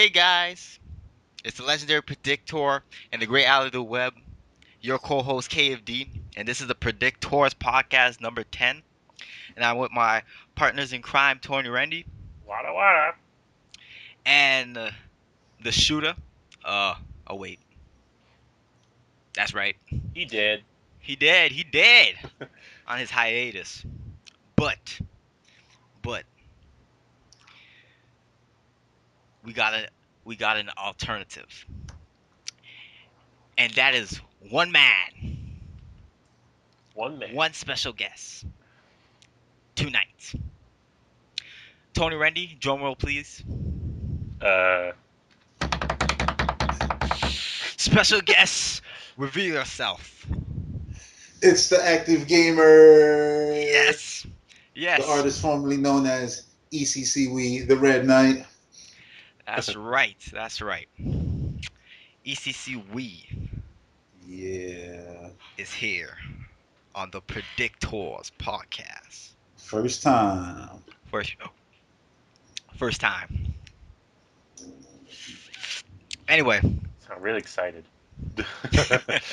Hey guys, it's the legendary Predictor and the great out of the web, your co-host KFD, and this is the PredicTOR's podcast number 10. And I'm with my partners in crime, TONYRENDE, Wada wada. and the shooter. Uh, oh wait, that's right. He did. He did on his hiatus. But, but we got a we got an alternative, and that is one man, One man. one special guest tonight. TONYRENDE, drum roll please. Uh, Special guest, reveal yourself. It's the Active Gamer, Yes, the yes, artist formerly known as ECC the Red Knight. that's right, that's right. ECC We Yeah, is here on the Predictors podcast. first time. First, first time. Anyway. I'm really excited.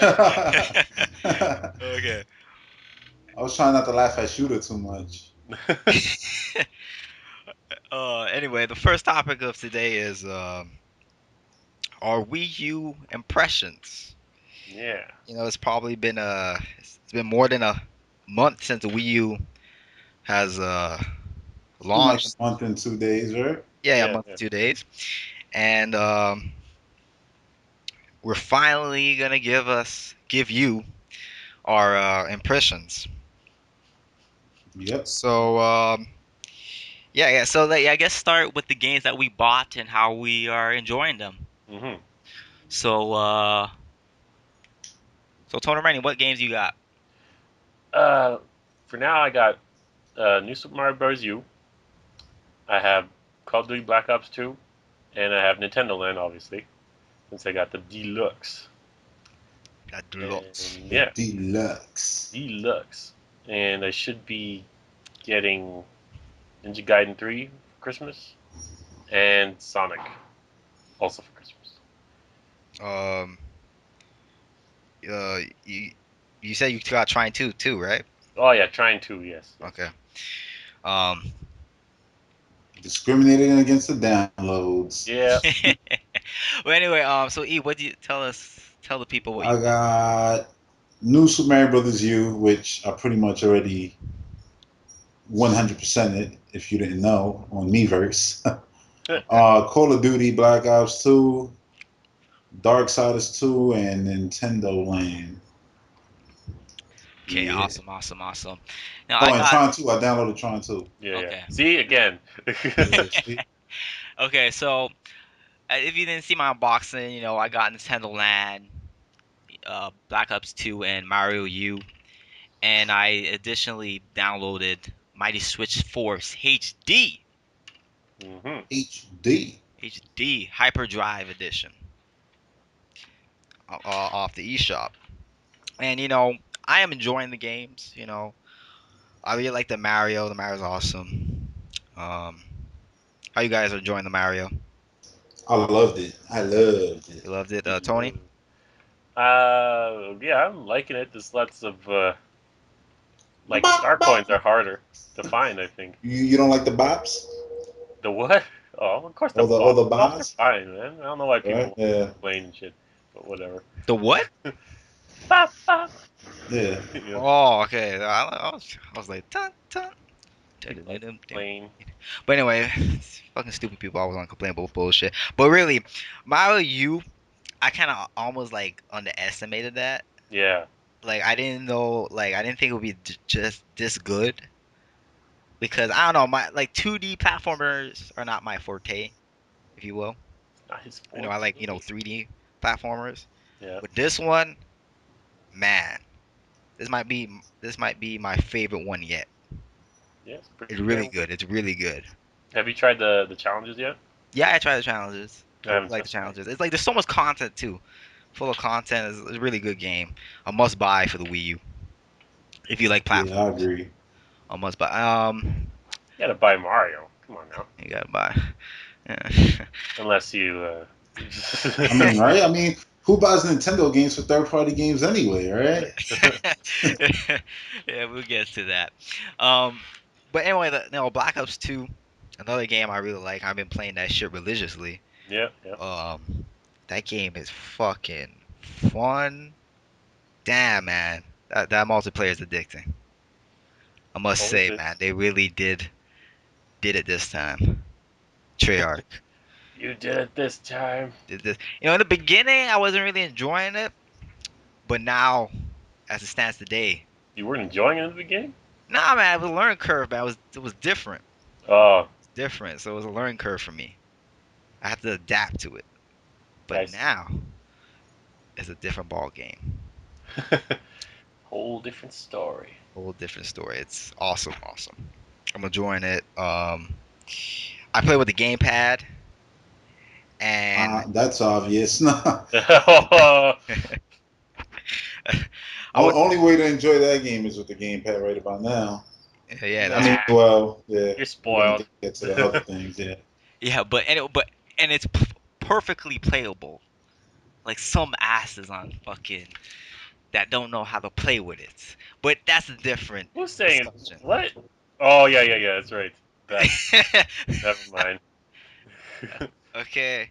I Okay. was trying not to laugh at Shooter too much. Anyway, the first topic of today is our Wii U impressions. Yeah. It's probably been it's been more than a month since the Wii U has It's been like a launched. month and 2 days, right? Yeah, a Yeah. month Yeah. 2 days, and we're finally gonna give you our impressions. Yep. So yeah. So I guess start with the games that we bought and how we are enjoying them. Mhm. So Tony Rainey, what games you got? Uh, for now, I got New Super Mario Bros. U. I have Call of Duty Black Ops 2, and I have Nintendo Land, obviously, since I got the Deluxe. That Deluxe. And The yeah, Deluxe. Deluxe. And I should be getting Ninja Gaiden 3 for Christmas, and Sonic also for Christmas. Um, you said you got trying two too, right? Oh yeah, trying to, yes, yes. Okay. Um, Discriminating against the downloads. Yeah. well, anyway, so E, what do you tell us? Tell the people what you I got. got New Super Mario Brothers U, which I pretty much already 100% it, if you didn't know, on Miiverse. Call of Duty Black Ops 2, Darksiders 2, and Nintendo Land. Okay, Yeah. awesome, awesome, awesome. Now I Oh, and got Tron 2. I downloaded Tron 2. Yeah, yeah. okay. See again. Yeah, see? Okay, so if you didn't see my unboxing, I got Nintendo Land, Black Ops 2, and Mario U, and I additionally downloaded Mighty Switch Force HD, Mhm. HD. HD Hyperdrive Edition off the eShop. And I am enjoying the games. I really like the Mario. The Mario's awesome. Um, how you guys are enjoying the Mario? I loved it. I loved it. You loved it, Tony? Love. Yeah, I'm liking it. There's lots of The like bop, star coins bop. are harder to find. I think You don't like the bops? the what? Oh, of course the Or the bops are bars? fine, man. I don't know why Right? people Yeah. complain and shit, but whatever. The what? Bop bop. Yeah. You know, Oh, okay. I was like, dun, dun. like plain. But anyway, it's fucking stupid people always want to complain about bullshit. But really, Mario U, I kind of almost like underestimated that. Yeah. Like I didn't know, like I didn't think it would be just this good because I don't know, my like 2D platformers are not my forte, if you will. It's not his I forte. like 3D platformers, Yeah. but this one, man, this might be my favorite one yet. Yeah, it's It's pretty really damn good. good. It's really good. Have you tried the challenges yet? Yeah, I tried the challenges. I I really haven't like the tested it. challenges. It's like there's so much content too, full of content. It's a really good game. A must buy for the Wii U if you like Yeah, I platforms. agree. A must buy. You gotta buy Mario. Come on now. You gotta buy. Yeah. unless you. I mean, right? I mean, who buys Nintendo games for third-party games anyway, right? Yeah, we'll get to that. Um, but anyway, Black Ops 2, another game I really like. I've been playing that shit religiously. Yeah, yeah. That game is fucking fun. Damn, man. That multiplayer is addicting. I must Always say, is. man, they really did it this time. Treyarch You did it this time. did this. In the beginning, I wasn't really enjoying it, but now, as it stands today, You weren't enjoying it in the beginning? nah, man, it was a learning curve, man. It was different. Oh, It's different, so it was a learning curve for me. I had to adapt to it. But I see. now, it's a different ball game. Whole different story. Whole different story. It's awesome, awesome. I'm enjoying it. I play with the gamepad, and That's obvious. No. Oh, I would, Only way to enjoy that game is with the gamepad right about now. yeah, I that's nah, mean, well, yeah, you're we're gonna spoiled. get to the other things. Yeah, yeah, and it's perfectly playable. Like some asses on fucking that don't know how to play with it. But that's a different Who's saying discussion. what? Oh yeah, yeah, yeah. That's right. That. Never mind. Okay,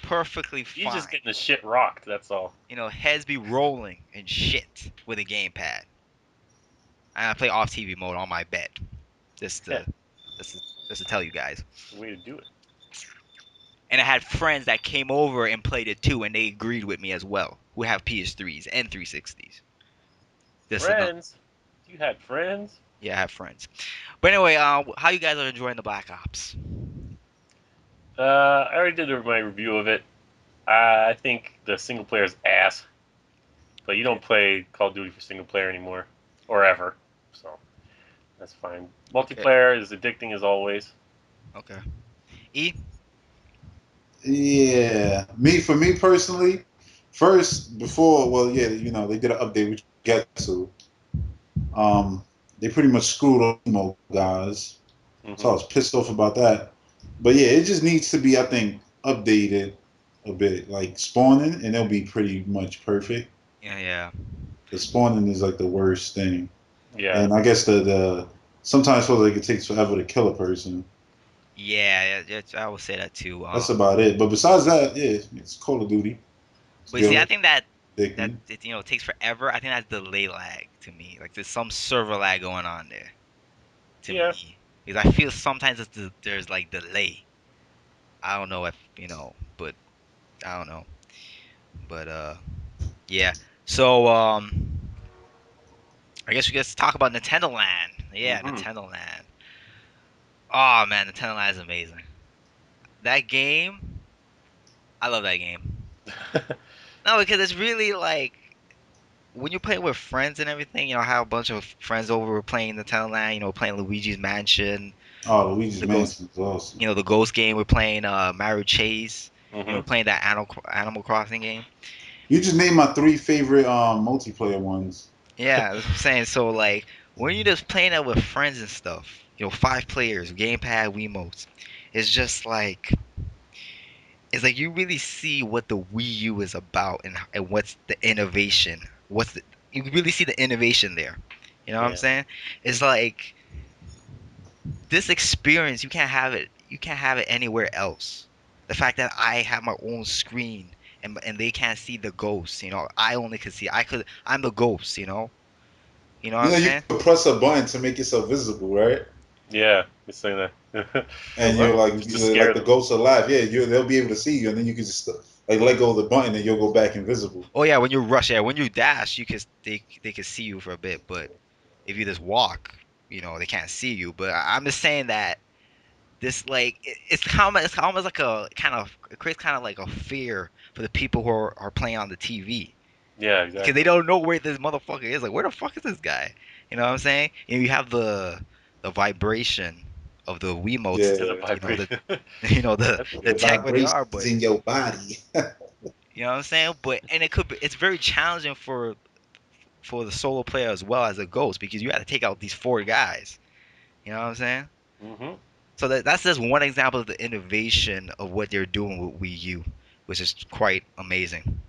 perfectly You just fine. getting the shit rocked. That's all. Heads be rolling and shit with a gamepad. And I play off TV mode on my bed. Just Yeah, to, just to, just to tell you guys. it's the way to do it. And I had friends that came over and played it too, and they agreed with me as well, who have PS3s and 360s. Just another, Friends. You had friends. yeah, I have friends. But anyway, how you guys are enjoying the Black Ops? I already did my review of it. I think the single player is ass, but you Okay, don't play Call of Duty for single player anymore, or ever. So that's fine. okay, Multiplayer is addicting as always. okay. E, yeah. For me personally, first before, well, yeah, they did an update which we get to. Um, they pretty much screwed up emo guys, so Hmm. I was pissed off about that. But yeah, it just needs to be, I think, updated a bit, like spawning, and it'll be pretty much perfect. yeah, yeah, The spawning is like the worst thing, Yeah. and I guess the sometimes feels like it takes forever to kill a person. yeah, yeah. I will say that too. That's about it. But besides that, yeah, it's Call of Duty. It's But see, I good, think that addicting. it, takes forever. I think that's delay lag to me. Like there's some server lag going on there to Yeah. me because I feel sometimes there's like delay. I don't know if but I don't know. But yeah. So I guess we get to talk about Nintendo Land. Yeah, Hmm. Nintendo Land. Oh man, Nintendo Land is amazing. That game, I love that game. No, because it's really like when you play with friends and everything. I have a bunch of friends over playing Nintendo Land. Playing Luigi's Mansion, Oh, Luigi's the Ghost. Mansion is awesome. The Ghost game. We're playing Mario Chase. Hmm. Playing that Animal Crossing game. You just named my three favorite multiplayer ones. Yeah, that's what I'm saying. So like when you're just playing that with friends and stuff, 5 players, gamepad, Wiimotes, it's just like you really see what the Wii U is about and what's the innovation. You really see the innovation there. You know what I'm Yeah. saying? It's like this experience you can't have it anywhere else. The fact that I have my own screen and they can't see the ghost, I only could see I'm the ghost, You know what I'm You saying? could press a button to make yourself visible, right? Yeah. It's saying that. And What? Just to you're scare like the them. ghost alive. Yeah, they'll be able to see you, and then you can just like let go of the button, and you'll go back invisible. Oh yeah, when you rush, yeah, when you dash, they can see you for a bit, but if you just walk, they can't see you. But I'm just saying that this like it's almost like a kind of it creates kind of like a fear for the people who are playing on the TV Yeah. because they Exactly. don't know where this motherfucker is. Like, where the fuck is this guy? You know what I'm saying? You have the vibration of the Wiimotes Yeah. The Yeah, the vibration. That's the the good. tech where they vibrations are, but in your body. you know what I'm saying? But and it's very challenging for the solo player as well as a ghost because you got to take out these 4 guys. You know what I'm saying? Hmm. So that's just one example of the innovation of what they're doing with Wii U, which is quite amazing.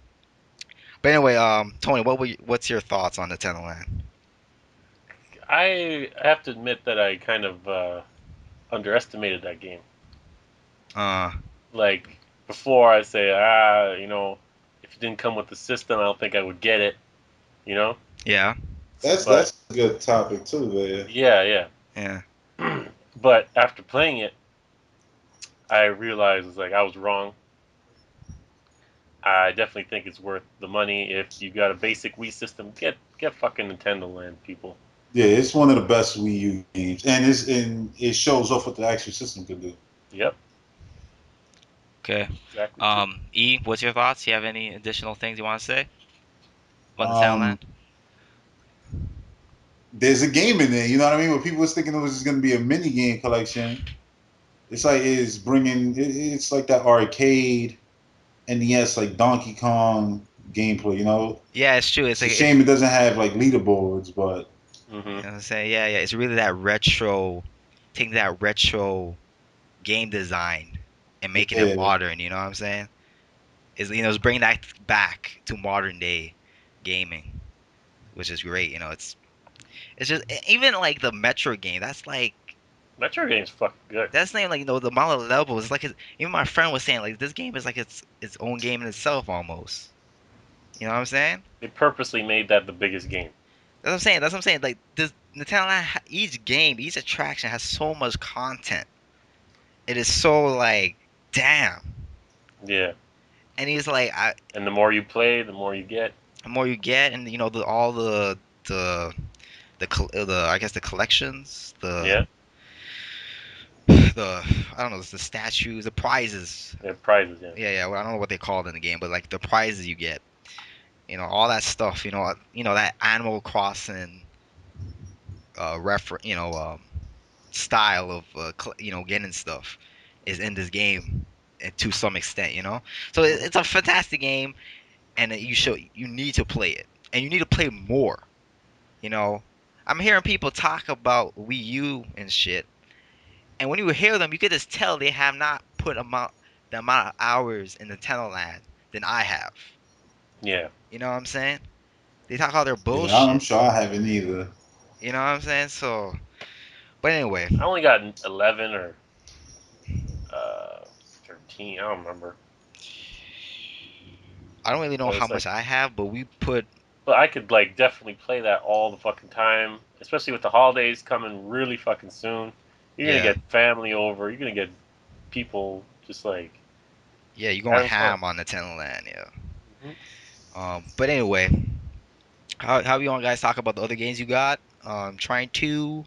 But anyway, Tony, what's your thoughts on Nintendo Land? I have to admit that I kind of underestimated that game. Uh, Like before, I say, if it didn't come with the system, I don't think I would get it. You know, yeah, but That's a good topic too, there. yeah, yeah. yeah. But after playing it, I realized it's like I was wrong. I definitely think it's worth the money. If you got a basic Wii system, get fucking Nintendo Land, people. Yeah, it's one of the best Wii U games, and it shows off what the actual system can do. Yep, Okay. exactly true. E, what's your thoughts? You have any additional things you want to say about Nintendo Um, Land? there's a game in there. You know what I mean? What people was thinking it was just going to be a mini game collection. It's like it's bringing. It's like that arcade NES like Donkey Kong gameplay. You know, Yeah, it's true. It's it's a like it's shame it doesn't have like leaderboards, but Hmm. you know what I'm saying. Yeah, yeah. It's really that retro, taking that retro game design and making it yeah, modern. You know what I'm saying? It's bringing that back to modern day gaming, which is great. It's just even like the Metro game. Metro game's fucking good. That's not like the amount of levels. It's like even my friend was saying like this game is like its own game in itself almost. You know what I'm saying? They purposely made that the biggest game. That's what I'm saying. That's what I'm saying. Like this Nintendo Land, each game, each attraction has so much content. It is so like damn. Yeah, And he's like, and the more you play, the more you get. the more you get, and all the I guess the collections, Yeah, the I don't know, the statues, the prizes. they have prizes. Yeah. Yeah. Well, I don't know what they call it in the game, but like the prizes you get, all that stuff. That Animal Crossing refer, style of getting stuff is in this game to some extent. So Hmm. it's a fantastic game, and you need to play it, and you need to play more. You know, I'm hearing people talk about Wii U and shit, and when you hear them, you can just tell they have not put the amount of hours in Nintendo Land than I have. Yeah. You know what I'm saying? They talk all their yeah. I'm bullshit. sure I haven't either. You know what I'm saying? So, but anyway, I only got 11 or uh, 13. I don't remember. I don't really know But how it's much like, I have, but we put. but I could like definitely play that all the fucking time, especially with the holidays coming really fucking soon. You're gonna Yeah, get family over. You're gonna get people just like yeah, you're going having fun. ham on Nintendo Land, yeah. Hmm. But anyway, how you want guys talk about the other games you got? Trying to.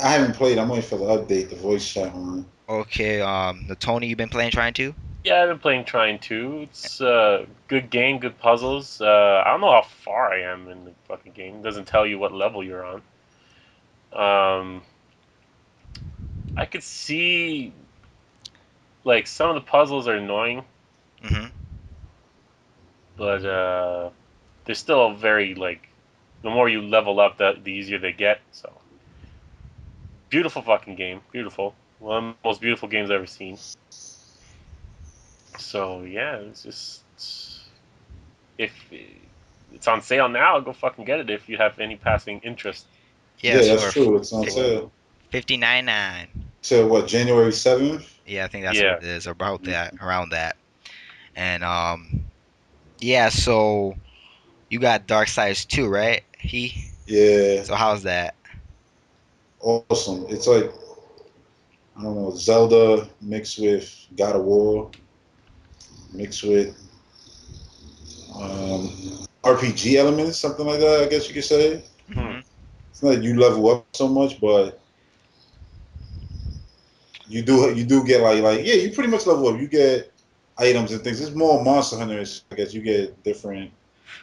I haven't played. I'm waiting for the update, the voice chat one. Okay, the Tony you've been playing trying to. Yeah, I've been playing Trine 2. It's good game, good puzzles. I don't know how far I am in the fucking game. It doesn't tell you what level you're on. Um, I could see like some of the puzzles are annoying, Hmm. but they're still very like the more you level up, the easier they get. So beautiful fucking game, beautiful. One of the most beautiful games I've ever seen. So yeah, it's just if it's on sale now, go fucking get it if you have any passing interest Yeah, Yeah, that's sure. true. It's on in the land. sale. 59.9. So what? January 7th. Yeah, I think that's what Yeah, it is about that around that. And yeah, so you got Dark Sides 2, right? Yeah, So how's that? awesome. It's like I don't know, Zelda mixed with God of War, mixed with um, RPG elements, something like that. I guess you could say. hmm. Hmm. It's not that you level up so much, but you do get like yeah, you pretty much level up. You get items and things. It's more Monster Hunters. I guess you get different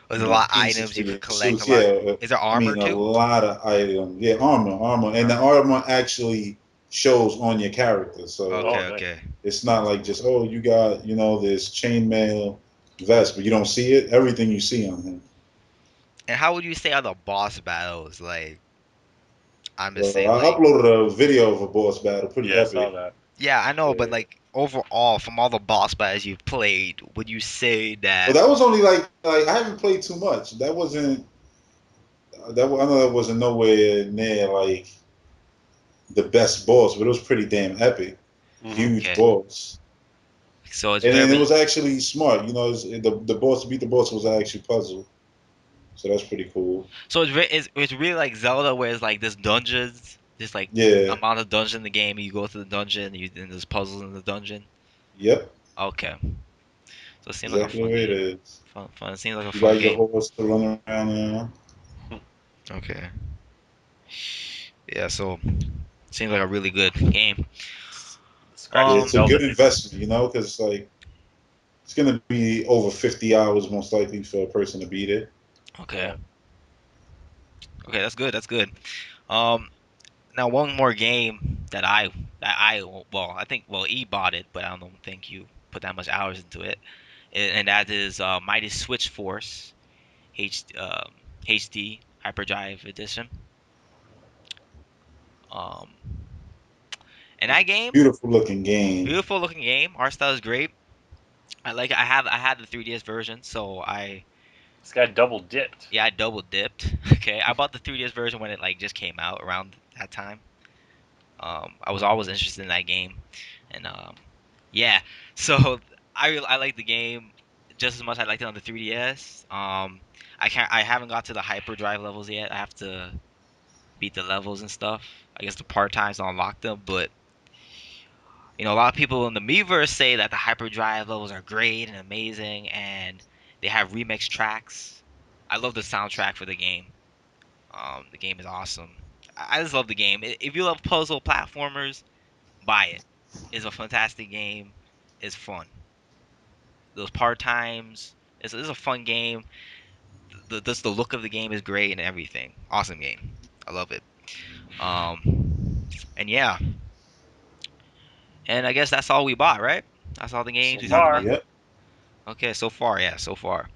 There's a lot of pieces items for you could your collect. A suits. lot. Yeah, Is there I armor mean a too? lot of items. Yeah, armor, and the Armor. armor actually shows on your character. So Okay, Oh, nice. okay. it's not like just you got this chainmail vest, but you don't see it. Everything you see on him. And how would you say are the boss battles? Like, I'm just Well, saying, I like, uploaded a video of a boss battle, pretty Yeah, I saw epic. that. yeah, I know, but Yeah. like overall, from all the boss battles you've played, would you say But that? that was only like I haven't played too much. That wasn't I know that wasn't nowhere near like the best boss, but it was pretty damn epic. Hmm. Huge Okay, boss. so it's And then it very was actually smart. You know, the boss to beat the boss was actually puzzle. So that's pretty cool. so it's really like Zelda, where it's like this dungeons, this like Yeah. amount of dungeon in the game. You go to the dungeon, and there's puzzles in the dungeon. Yep. Okay, so it seems like a Exactly the fun way it game. is. Fun. It seems like a You fun ride your game. horse to run around now. Okay. Yeah, so seems like a really good game. Scratch Yeah, the it's a Um, Zelda good itch. investment, you know, because like it's gonna be over 50 hours most likely for a person to beat it. okay. Yeah. Okay, that's good. That's good. Um, now one more game that I think E bought it, but I don't think you put that much hours into it, and that is Mighty Switch Force HD Hyperdrive Edition. Um, and that game, Beautiful looking game. beautiful looking game. Art style is great. I like it. I had the 3DS version, so This guy double dipped. I double dipped. Okay, I bought the 3DS version when it like just came out around that time. I was always interested in that game, and yeah, so I like the game just as much as I liked it on the 3DS. I haven't got to the hyperdrive levels yet. I have to beat the levels and stuff. I guess the part times to unlock them, but a lot of people in the Miiverse say that the hyperdrive levels are great and amazing, and they have remix tracks. I love the soundtrack for the game. The game is awesome. I just love the game. If you love puzzle platformers, buy it. It's a fantastic game. It's fun. Those part times. It's a fun game. The look of the game is great and everything. Awesome game. I love it. And yeah, and I guess that's all we bought, right? That's all the So games we talked about. far, Yep. Okay, so far, yeah, so far.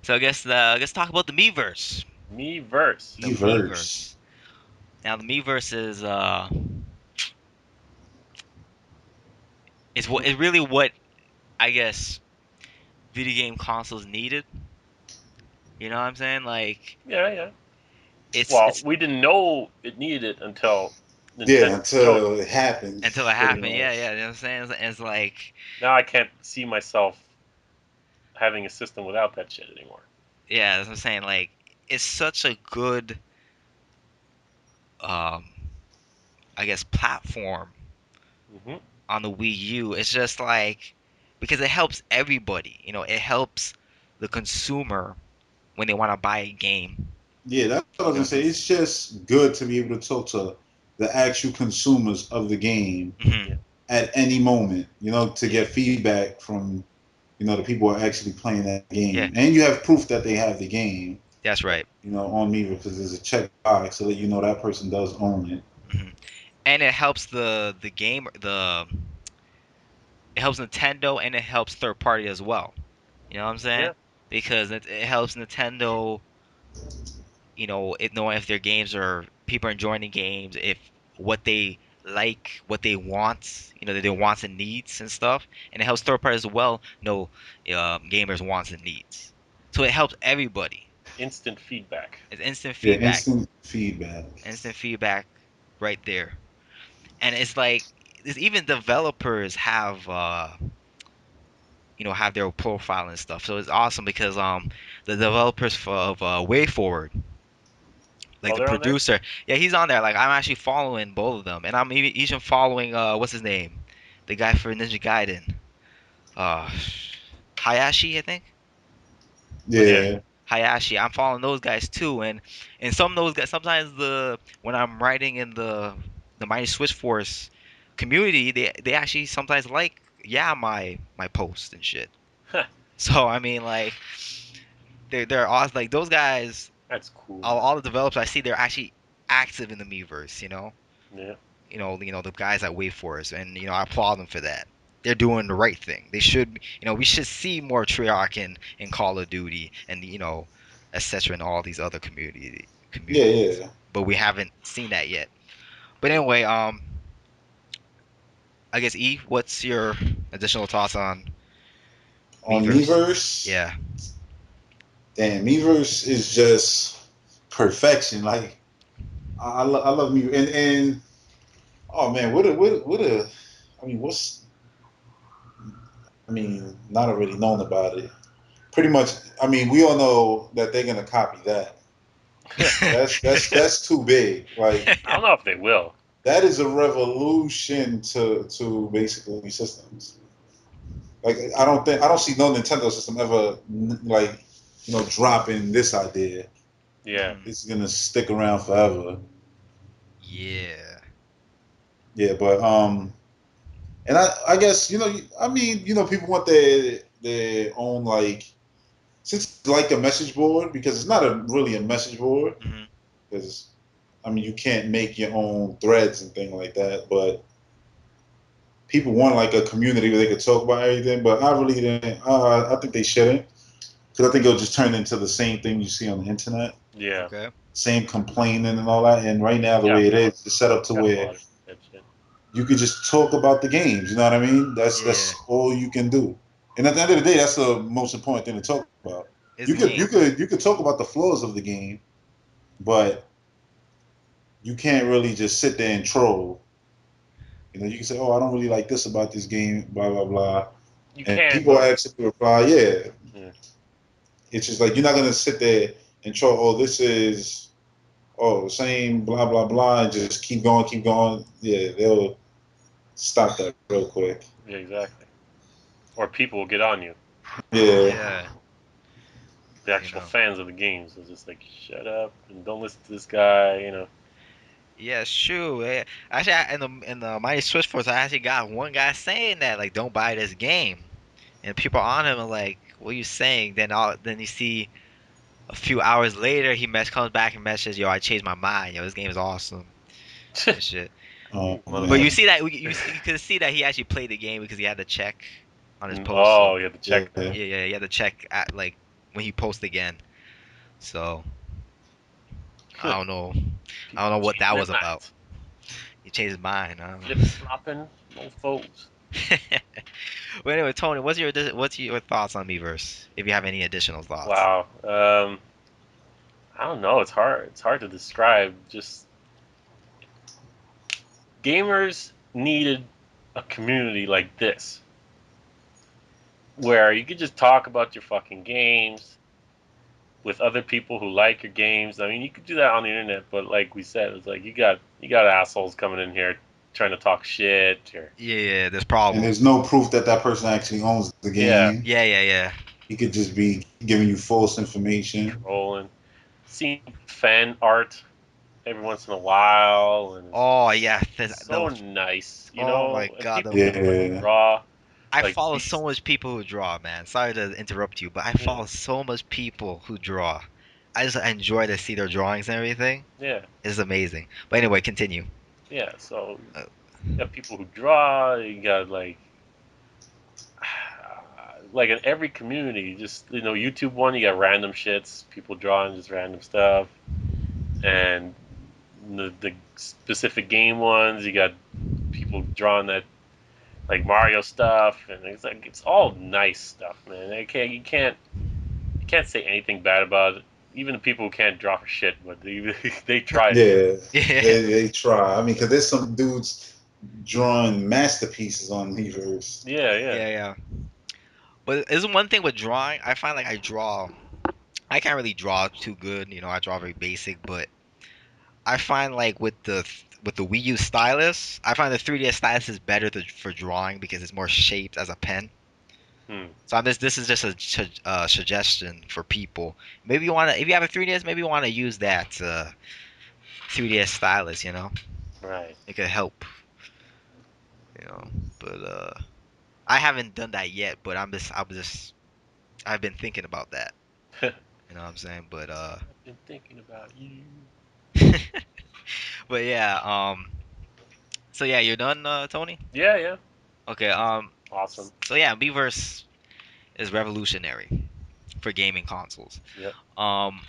So I guess let's talk about the Miiverse. me verse. The Everse. Miiverse. Now the Miiverse is what is really what I guess video game consoles needed. You know what I'm saying? Like Yeah, yeah. it's Well, it's we didn't know it needed it until Yeah, Nintendo showed until us. it happened, until it pretty happened. Yeah, much. yeah. You know what I'm saying? It's like Now I can't see myself having a system without that shit anymore. yeah, that's what I'm saying. Like it's such a good um I guess platform Hmm. on the Wii U. It's just like because it helps everybody. It helps the consumer when they want to buy a game. Yeah, that's what I You was know gonna what I'm say. It's just good to be able to talk to the actual consumers of the game saying? Yeah. at any moment, you know, to Yeah, get feedback from, the people who are actually playing that yeah, game. And you have proof that they have the game, that's Yeah. right. on me because there's a check box so that you know that person does own it. Hmm. And it helps it helps Nintendo and it helps third party as well. You know what I'm saying? Yeah. Because it helps Nintendo, it knowing if their games are people are enjoying the games, if what they like, what they want, their wants and needs and stuff, and it helps third parties as well know gamers' wants and needs. So it helps everybody. Instant feedback. It's Yeah, instant feedback. instant feedback, right there. And it's like there's even developers have their profile and stuff. So it's awesome because the developers of WayForward, like Oh, the they're on there? producer, yeah, he's on there. Like I'm actually following both of them, and I'm even following what's his name, the guy for Ninja Gaiden, uh, Hayashi, I think. What's his Yeah. name? Yeah, Hayashi. I'm following those guys too, and some of those guys. Sometimes when I'm writing in the Mighty Switch Force community, they actually sometimes like my post and shit. So I mean, like they're awesome. Like those guys, That's cool. all the developers I see, they're actually active in the Miiverse. Yeah. The guys that wait for us, and I applaud them for that. They're doing the right thing. They should, we should see more Treyarch in Call of Duty and etc. and all these other yeah, communities. yeah. but we haven't seen that yet. But anyway, I guess E, what's your additional thoughts on On Miiverse? Miiverse, Yeah. damn, Miiverse is just perfection. Like I love Miiverse, and oh man, what a, I mean, not already known about it. Pretty much, I mean, we all know that they're gonna copy that. That's too big. Like I don't know if they will. that is a revolution to basically systems. Like I don't see no Nintendo system ever like dropping this idea. Yeah. It's gonna stick around forever. Yeah. Yeah, but and I guess I mean people want their own like since it's like a message board because it's not really a message board Hmm. because I mean you can't make your own threads and things like that, but people want like a community where they could talk about everything. But I really didn't. I think they shouldn't because I think it'll just turn into the same thing you see on the internet, Yeah. Okay. same complaining and all that. And right now the Got way it a lot. is, it's set up to Got a where lot of that shit. you could just talk about the games. You know what I mean? Yeah. That's all you can do. And at the end of the day, that's the most important thing to talk about. It's You could you neat. could you could talk about the flaws of the game, but you can't really just sit there and troll. You can say, "Oh, I don't really like this about this game," blah blah blah, You and can, people but actually reply, "Yeah." yeah. It's just like you're not gonna sit there and troll. Oh, this is the same blah blah blah, and just keep going, keep going. Yeah, they'll stop that real quick. Yeah, exactly. Or people will get on you. Yeah. Yeah. The You actual know. fans of the games are just like, shut up and don't listen to this guy. Yeah, sure. Yeah. Actually, in the Mighty Switch Force, I actually got one guy saying that like, don't buy this game, and people on him are like, what are you saying? Then you see a few hours later, comes back and messages, yo, I changed my mind. Yo, this game is awesome and shit. Oh You But man. motherfucker. you see that you could see that he actually played the game because he had to check on his post. So Oh, you have to Yeah. check that. yeah, he had to check at like when he posts again. So I don't know. I don't People know what change that their was about. minds. He changed his mind. I don't Flip flopping, no foes. know. Well, anyway, Tony, what's your thoughts on Miiverse? If you have any additional thoughts. Wow. I don't know. It's hard. It's hard to describe. Just gamers needed a community like this, where you could just talk about your fucking games with other people who like your games. I mean, you could do that on the internet, but like we said, it's like you got assholes coming in here trying to talk shit or Yeah, there's And problems. there's no proof that that person actually owns the yeah, game. Yeah. He could just be giving you false information. trolling. Seeing fan art every once in a while, and it's Oh yeah, so nice, oh my and God, people who like Yeah. draw, I like follow so these, much people who draw, man. Sorry to interrupt you, but I yeah, follow so much people who draw. I just enjoy to see their drawings and everything. yeah, It's amazing. But anyway, continue. yeah. So Uh, you got people who draw. You got like in every community, just YouTube one, you got random shits, people drawing just random stuff, and the specific game ones, you got people drawing that like Mario stuff, and it's like it's all nice stuff, man. You can't say anything bad about it. Even the people who can't draw for shit, but they try at least. Yeah. yeah, They try. I mean, because there's some dudes drawing masterpieces on Miiverse. Yeah, yeah. yeah. But isn't one thing with drawing? I find like I can't really draw too good. I draw very basic, but I find like with the Wii U stylus, I find the 3DS stylus is better for drawing because it's more shaped as a pen. Hmm. So this is just a suggestion for people. Maybe you want to, if you have a 3DS, maybe you want to use that 3DS stylus. Right. It could help. You know, but I haven't done that yet. But I've been thinking about that. I've You know what I'm saying? But been thinking about you. but yeah. So yeah, you're done, Tony. Yeah, yeah. Okay. Awesome. So yeah, Miiverse is revolutionary for gaming consoles. Yep. Um,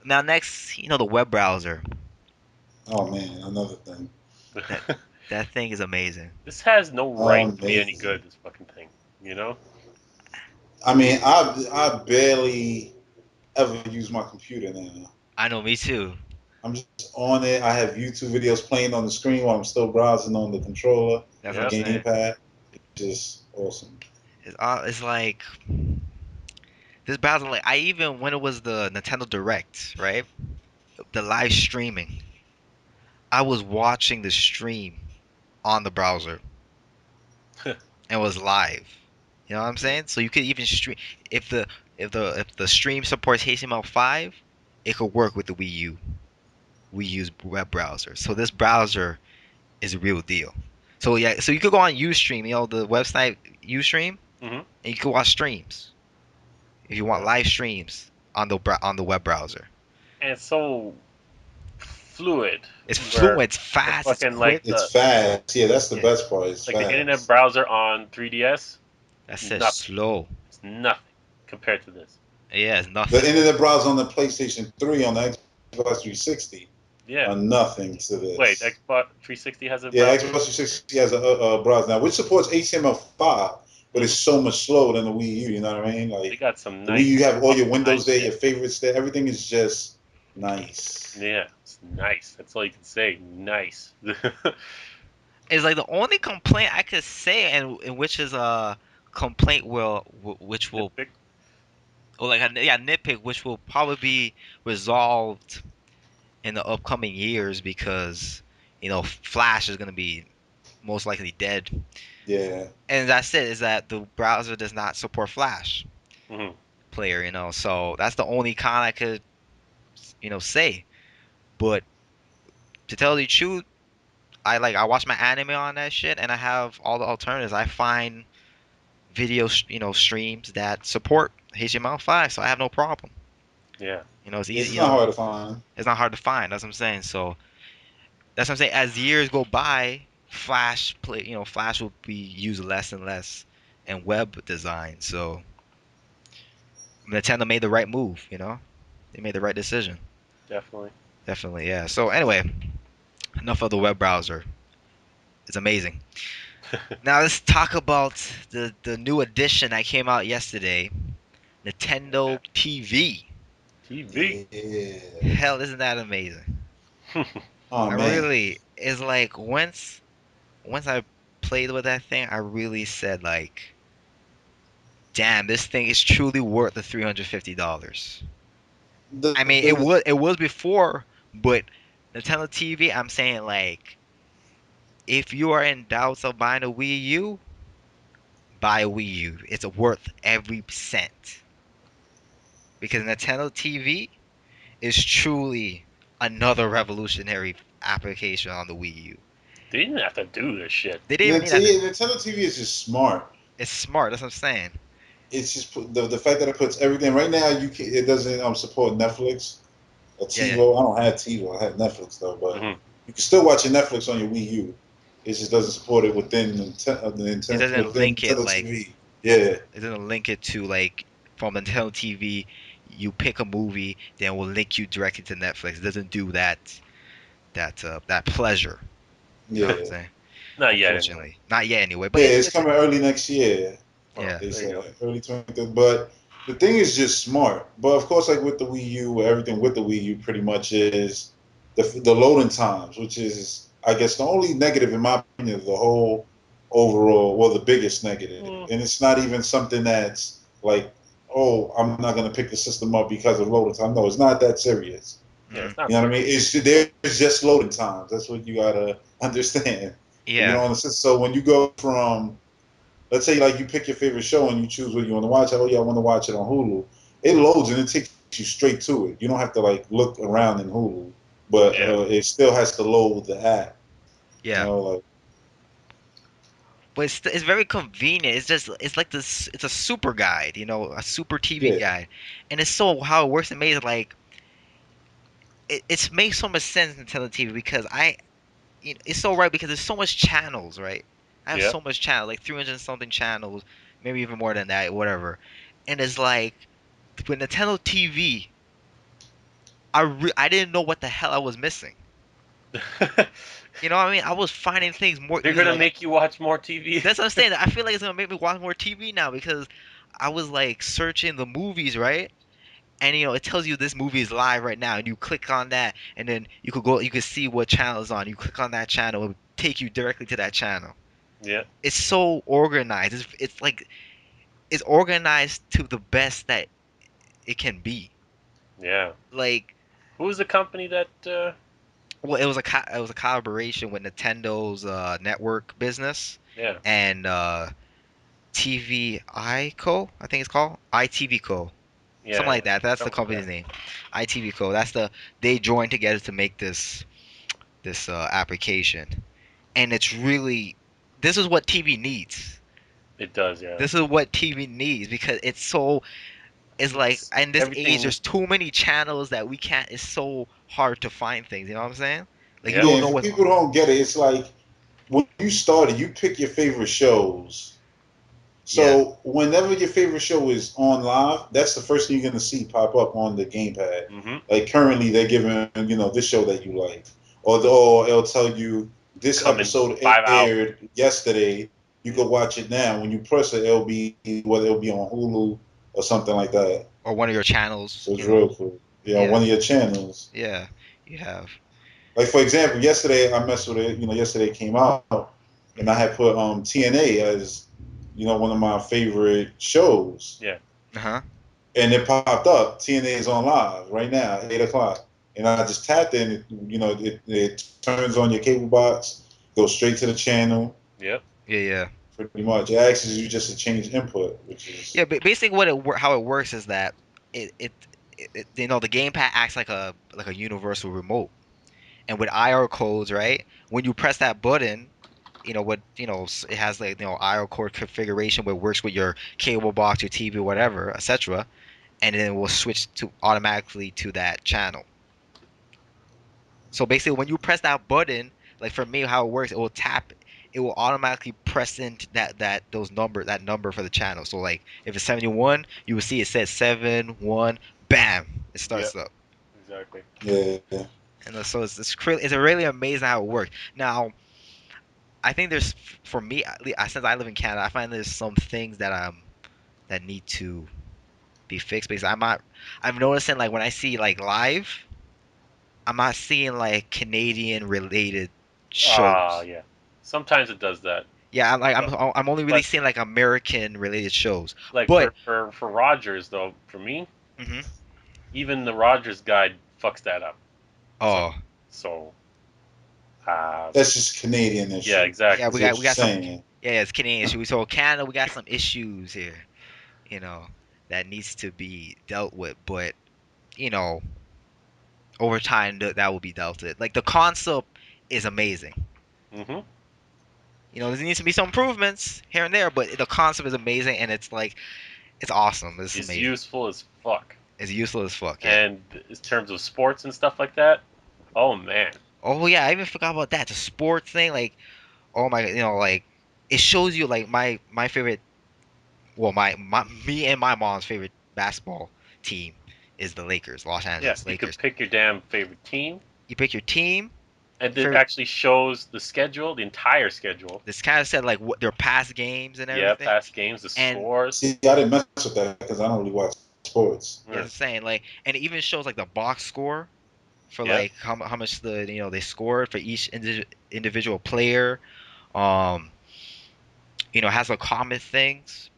Now next, the web browser. Oh man, another thing. That that thing is amazing. This has no right to be any Amazing. good. This fucking thing, you know. I mean, I barely ever use my computer now. I know, me too. I'm just on it. I have YouTube videos playing on the screen while I'm still browsing on the controller, That's what the I'm Yep. saying. gamepad. Just awesome. It's like this browser. Like I even when it was the Nintendo Direct, right? The live streaming. I was watching the stream on the browser and was live. You know what I'm saying? So you could even stream if the stream supports HTML5, it could work with the Wii U. We use web browser. So this browser is a real deal. So yeah, so you could go on Ustream, the website Ustream, hmm and you could watch streams if you want Yeah. live streams on the web browser. And it's so fluid, It's where fluent, it's the fast, it's fucking like quick. It's fast. Yeah, that's the Yeah, best part. It's the internet fast. browser on 3DS, that's it. nothing. Slow. It's nothing compared to this. Yeah, it's The nothing. internet browser on the PlayStation 3 on the Xbox 360 Yeah. are nothing to Wait, this. Xbox 360 has a Yeah, browser? Xbox 360 has a browser now, which supports HTML5, but it's hmm so much slower than the Wii U. You know what I mean? They Like got some the Wii U, nice you have all your optimized windows there, shit. your favorites there. Everything is just nice. Yeah, it's nice. That's all you can say. Nice. It's like the only complaint I could say, and which is a complaint which will, Nitpick. or like yeah, nitpick, which will probably be resolved in the upcoming years because Flash is gonna be most likely dead. Yeah, And that's it. Is that the browser does not support Flash hmm player? So that's the only con I could say. But to tell you the truth, I watch my anime on that shit, and I have all the alternatives. I find video streams that support HTML5, so I have no problem. Yeah. It's yeah, easy. it's not hard to find. It's not hard to find. That's what I'm saying. So that's what I'm saying. As years go by, Flash will be used less and less in web design. So Nintendo made the right move. They made the right decision. Definitely. Definitely, yeah. So anyway, enough of the web browser. It's amazing. Now let's talk about the new edition that came out yesterday, Yeah. Nintendo TV. TV. Yeah. Hell, isn't that amazing? Oh I man, really, it's like once I played with that thing, I really said like, damn, this thing is truly worth the $350. the I mean, the it was before, but Nintendo TV, I'm saying like, if you are in doubts of buying a Wii U, buy a Wii U. It's worth every cent because Nintendo TV is truly another revolutionary application on the Wii U. They didn't have to do this shit. They didn't even need that. Nintendo TV is just smart. It's smart. That's what I'm saying. It's just the fact that it puts everything right now. It doesn't support Netflix or Yeah, yeah. TiVo. I don't have TiVo. I have Netflix though, but hmm you can still watch your Netflix on your Wii U. It just doesn't support it within It doesn't within link it Nintendo like TV. Yeah, it doesn't link it to like from Nintendo TV. You pick a movie, then we'll link you directly to Netflix. It doesn't do that pleasure. You know what I'm yeah, saying? Not yet, anyway. Unfortunately, not yet anyway. But yeah. it's It's it's coming early next year. Oh, yeah. They there you said go. early 20. But the thing is just smart. But of course, like with the Wii U, everything with the Wii U pretty much is the loading times, which is I guess the only negative in my opinion of the whole overall, well, the biggest negative. Mm, And it's not even something that's like, oh, I'm not gonna pick the system up because of loading time. No, it's not that serious. yeah, Mhm. it's not You know what I serious. mean? It's there's just loading times. That's what you gotta understand. You Yeah. know, so when you go from, let's say like you pick your favorite show and you choose what you want to watch. Oh yeah, I want to watch it on Hulu. It loads and it takes you straight to it. You don't have to like look around in Hulu, but Yeah. it still has to load the app. You Yeah. know, like But it's very convenient. It's like this. It's a super guide, a super TV yeah, guide, and it's so how it works. Amazing. Like it makes so much sense in TV because it's so right because there's so much channels, right? I have Yeah. so much channel, like 300 and something channels, maybe even more than that, whatever. And it's like with Nintendo TV, I didn't know what the hell I was missing. You know what I mean? I was finding things more They're easily. gonna Like make you watch more TV. that's what I'm saying. I feel like it's gonna make me watch more TV now because I was like searching the movies, right? And it tells you this movie is live right now, and you click on that, and then you could see what channel is on. You click on that channel, it will take you directly to that channel. Yeah, It's so organized. It's like it's organized to the best that it can be. yeah. Like, Who's the company that? well, it was a collaboration with Nintendo's network business Yeah, and TVI Co. I think it's called ITV Co. Something yeah, like that. That's the something like company's that. name. ITV Co. They joined together to make this application, and this is what TV needs. It does, yeah. This is what TV needs because it's like It's in this age everything. there's too many channels that we can't. It's so hard to find things. You know what I'm saying? Like you Yep. don't Yeah, know for what. people who don't get it, it's like when you started, you pick your favorite shows. Yeah. So whenever your favorite show is on live, that's the first thing you're gonna see pop up on the gamepad. Mhm. Like currently, they're giving this show that you like, or it'll tell you this Coming episode 5 hours. aired yesterday. You Yeah. can watch it now. When you press it, it'll be whether it'll be on Hulu or something like that. Or one of your channels. So it's real cool. Yeah, on Yeah. one of your channels. Yeah. You have. Like for example, yesterday I messed with it. Yesterday it came out, and I Hmm. had put TNA as one of my favorite shows, Yeah. Uh-huh. and it popped up. TNA is on live right now, 8 o'clock, and I just tapped it. And it turns on your cable box, goes straight to the channel. Yep. Yeah, yeah. Pretty much, it asks you just to change input, which Yeah, is but basically how it works is that it, it, the gamepad acts like a universal remote. And with IR codes, right? When you press that button, it has like IR code configuration where it works with your cable box, your TV, whatever, etc. And then it will switch to automatically to that channel. So basically, when you press that button, like for me, how it works, it will automatically press into that number for the channel. So like if it's 71, you will see it says 71, bam, it starts Yep. up. Exactly. yeah. And so it's really amazing how it works. Now, I think for me, since I live in Canada, I find there's some things that need to be fixed because I'm noticing like when I see like live, I'm not seeing like Canadian related Ah, shows. yeah. Sometimes it does that, Yeah, but I'm only really but seeing like American related shows. like But for Rogers though, for me, hmm even the Rogers guide fucks that up. So oh so uh That's just Canadian yeah, issue. yeah, exactly. Is what you're we got some saying. yeah, it's Canadian issue. So Canada, we got some issues here, you know, that needs to be dealt with. But you know, over time that will be dealt with. Like the concept is amazing. Mhm. There needs to be some improvements here and there, but the concept is amazing, and it's like it's awesome. It's It's amazing. useful as fuck. It's useful as fuck. Yeah. And in terms of sports and stuff like that, oh man. Oh yeah, I even forgot about that. The sports thing, like oh my, like it shows you like my favorite. Well, my me and my mom's favorite basketball team is the Lakers, Los Yeah, Angeles you could Lakers. pick your damn favorite team, You pick your team, and it favorite. actually shows the schedule, the entire schedule. This kind of said like what their past games and Yeah, everything, past games, the and scores. See, I didn't mess with that because I don't really watch sports. yeah, Yeah. it's saying like, and it even shows like the box score for Yep. like how much they scored for each individual player. Um, it has a Cometh things.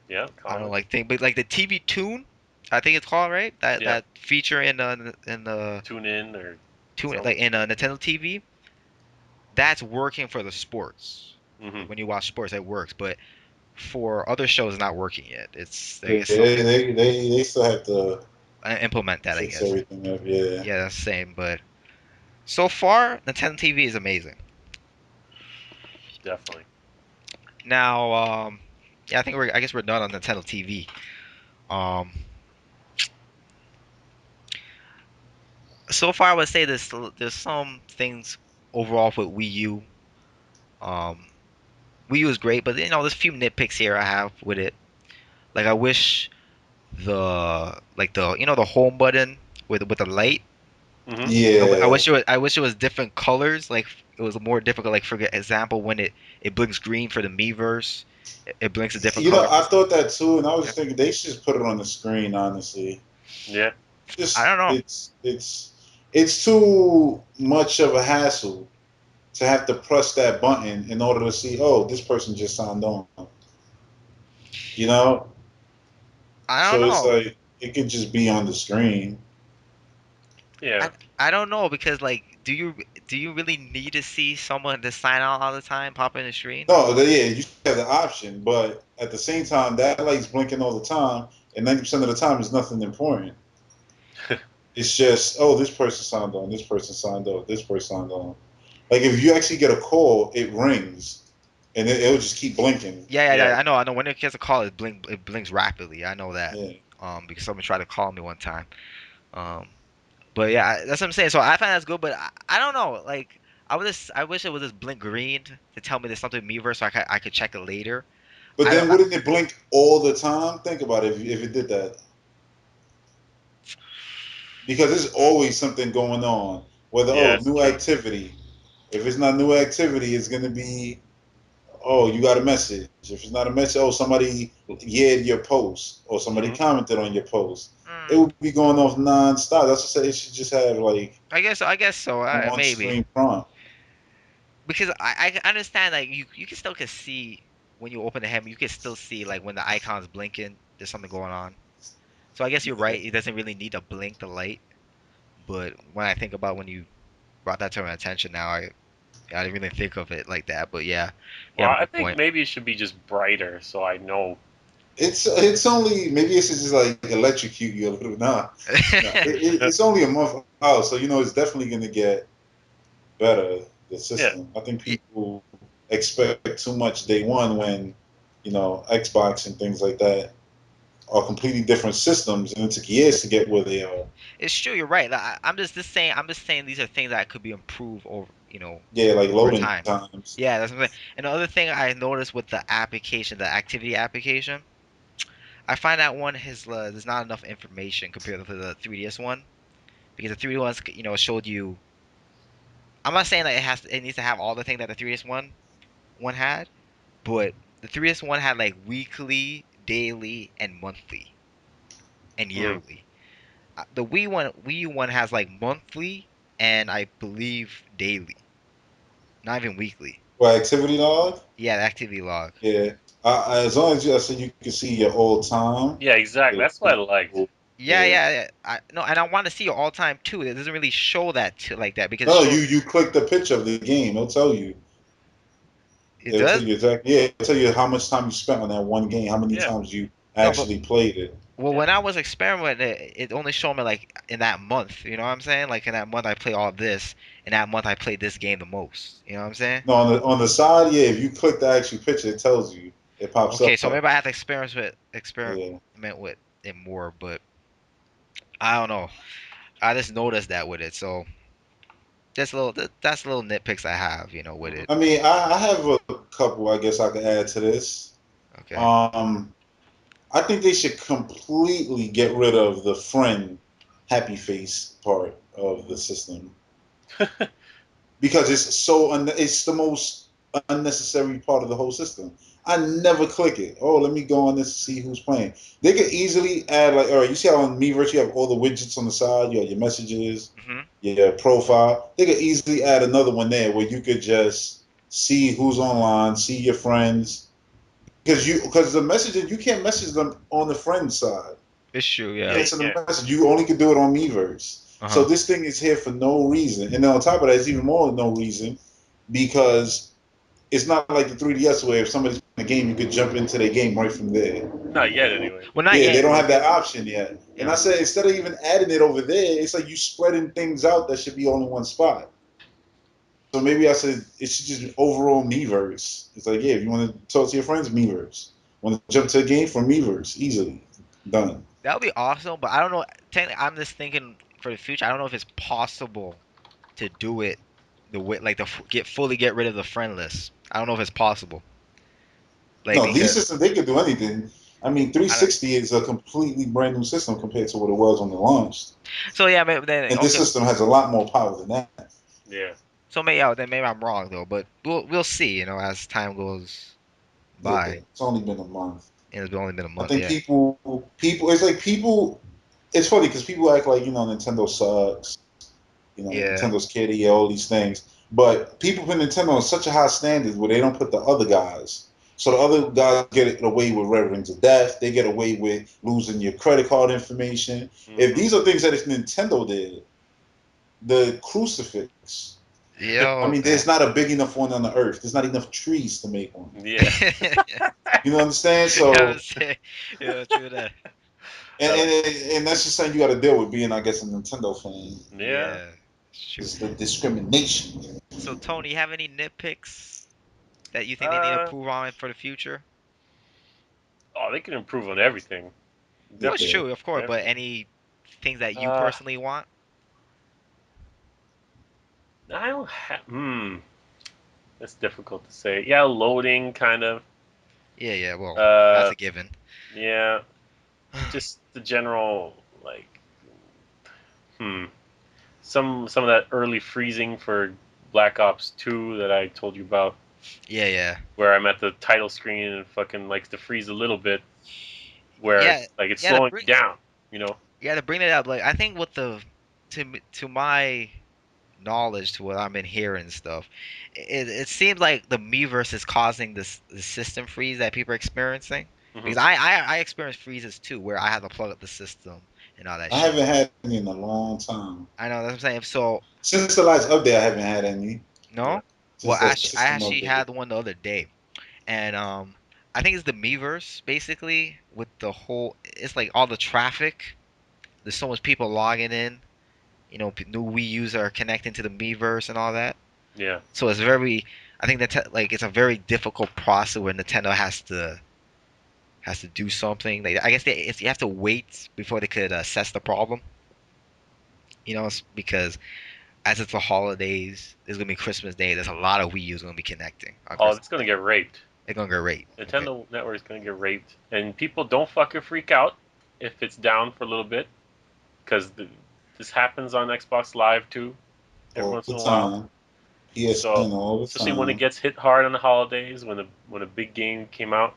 Yeah. I don't know, Comet. like thing, but like the TV tune, I think it's called right. That Yeah. that feature in the Tune in or tune some. like in Nintendo TV, that's working for the sports. Hmm. When you watch sports, it works, but for other shows, it's not working yet. It's I Yeah, guess still they still have to implement that. I fix guess. everything up. Yeah. Yeah, that's the same. But so far, Nintendo TV is amazing. Definitely. Now, yeah, I guess we're done on Nintendo TV. Um, so far, I would say there's some things overall with Wii U. Um, Wii U is great, but there's a few nitpicks here I have with it. Like I wish the home button with the light. Hmm. I Yeah. wish it was, I wish it was different colors. Like it was more difficult. Like for example, when it blinks green for the Miiverse, it blinks a different You know, color I for some. thought that too, and I was Yeah. thinking they should just put it on the screen. Honestly, Yeah. I just don't know. it's too much of a hassle to have to press that button in order to see. Oh, this person just signed on. You know, I don't so it's know. like it could just be on the screen. Yeah. I I don't know because like, do you really need to see someone to sign out all the time pop in the screen? No, yeah, you have the option, but at the same time, that light's blinking all the time, and 90% of the time, it's nothing important. It's just, oh, this person signed on, this person signed on, this person signed on. Like if you actually get a call, it rings, and it'll just keep blinking. Yeah. Yeah. I know. When it gets a call, it blinks rapidly. I know that. Yeah. Because someone tried to call me one time. Um, but yeah, that's what I'm saying. So I find that's good, but I don't know. Like I wish it was just blink green to tell me there's something Miiverse, so I could check it later. But I don't. then wouldn't it blink all the time? Think about it if it did that. Because there's always something going on. Whether, Yeah, oh, that's new true. activity. If it's not new activity, it's going to be, oh, you got a message. If it's not a message, oh, somebody yared your post or somebody Hmm. commented on your post. It Mm, would be going off nonstop. That's what I say. It should just have like I guess so. an Maybe on-screen prompt. because I can understand like you can still can see when you open the hem, you can still see like when the icon's blinking, there's something going on. So I guess you're Yeah. right. It doesn't really need to blink the light. But when I think about when you brought that to my attention now, I didn't really think of it like that. But yeah, you Well, have a I good think point. maybe it should be just brighter so I know. It's only maybe it's just like electrocute you a little bit. Nah, it's only a month out, so you know it's definitely going to get better. The Yeah. system. I think Y- people expect too much day one when Xbox and things like that are completely different systems, and it took years to get where they are. It's true. You're right. Like, just saying. I'm just saying these are things that could be improved over Yeah, like over loading time. times. Yeah, that's what I'm saying. And the other thing I noticed with the application, the activity application, I find that one has there's not enough information compared to the 3DS one because the 3DS ones, showed you. I'm not saying that it needs to have all the things that the 3DS one had, but the 3DS one had like weekly, daily, and monthly and Mm. yearly. The Wii U one has like monthly and I believe daily, not even weekly. Well, activity log. Yeah, the activity log. Yeah, as long as I said you can see your old time. Yeah, exactly. It'll That's what I be liked. cool. Yeah. Yeah. I no, and I want to see your all time too. It doesn't really show that like that because it No, shows you click the picture of the game. It'll tell you. it It'll tell does. you exactly. Yeah, it'll tell you how much time you spent on that one game, how many Yeah. times you No, but actually played it. well, Yeah. when I was experimenting, it only showed me like in that month. You know what I'm saying? Like in that month I play all this, in that month I played this game the most. You know what I'm saying? No, on the side, yeah. If you click the actual picture, it tells you. It pops Okay, so up. maybe I have to Yeah. experiment with it more, but I don't know. I just noticed that with it, so that's little nitpicks I have, with Hmm. it. I mean, I have a couple. I guess I could add to this. Okay. Um, I think they should completely get rid of the friend happy face part of the system because it's the most unnecessary part of the whole system. I never click it. Oh, let me go on this to see who's playing. They could easily add like, all right, you see how on Miiverse you have all the widgets on the side. You have your messages, Mhm. your profile. They could easily add another one there where you could just see who's online, see your friends, because the messages you can't message them on the friend side. It's true, You Yeah, yeah. can't you send can. a message. You only can do it on Miiverse. So Uh-huh. this thing is here for no reason. And then on top of that, it's even more no reason because it's not like the 3DS where if somebody's playing a game, you could jump into their game right from there. Not yet, anyway. Well, not Yeah, they yet. don't Well, have that option yet. And I yeah. said instead of even adding it over there, it's like you spreading things out that should be all in one spot. So maybe I said it should just be overall Miiverse. It's like, yeah, if you want to talk to your friends, Miiverse. Want to jump to a game from Miiverse, easily done. That would be awesome, but I don't know. Technically, I'm just thinking for the future. I don't know if it's possible to do it the way, like fully get rid of the friend list. I don't know if it's possible. Like No, these because systems they could do anything. I mean, I don't. 360 is a completely brand new system compared to what it was when it launched. So yeah, maybe then And this okay. system has a lot more power than that. Yeah. So maybe yeah, then maybe I'm wrong though, but we'll see. You know, as time goes Yeah, by, it's only been a month. and it's only been a I month. think Yeah. it's like people. It's funny because people act like Nintendo sucks. Yeah. Nintendo's kitty, all these things. But people put Nintendo on such a high standard where they don't put the other guys. So the other guys get away with revering to death. They get away with losing your credit card information. If Hmm. these are things that if Nintendo did, the crucifix. I Yo, mean, man. there's not a big enough one on the earth. There's not enough trees to make one. Yeah. You know what I'm saying? I would So, say, yeah, true that. and I like. and that's just something you got to deal with being, I guess, a Nintendo fan. Yeah. Yeah, it's true. Is the discrimination. So Tony, you have any nitpicks that you think they need to Uh. improve on for the future? Oh, they can improve on everything. Well, it's Yeah. Definitely true, of course, but everything. any things that you Uh. personally want? I don't have. That's difficult to say. Yeah, loading kind of. Yeah, yeah, well, that's Uh. a given. Yeah. Just the general like. Hmm. Some of that early freezing for Black Ops 2 that I told you about, Yeah, yeah. where I'm at the title screen and fucking likes to freeze a little bit, where Yeah, like it's yeah, to slowing bring me down. You know? yeah, to bring it up, like I think with to my knowledge to what I've been hearing and stuff, it seems like the Miiverse is causing the system freeze that people are experiencing. Hmm. Because I experience freezes too, where I have to plug up the system and all that I shit. haven't had any in a long time. I know that's what I'm saying. So Since the last update, I haven't had any. Yeah. no, well Since the actually, I system actually update. had one the other day, and I think it's the Miiverse basically with the whole. It's like all the traffic. There's so much people logging in. You know, new Wii users are connecting to the Miiverse and all that. Yeah. So it's very, I think that like it's a very difficult process where Nintendo has to do something. Like I guess you have to wait before they could assess the problem. You know, because as it's the holidays, there's gonna be Christmas Day. There's a lot of Wii U's gonna be connecting on Oh, Christmas it's gonna Day. get raped. They're gonna go rate. Okay. Nintendo Network is gonna get raped, and people don't fucking freak out if it's down for a little bit, because this happens on Xbox Live too, every All once the in a while. time. So, PSN all the especially when it time. gets hit hard on the holidays, when a big game came out,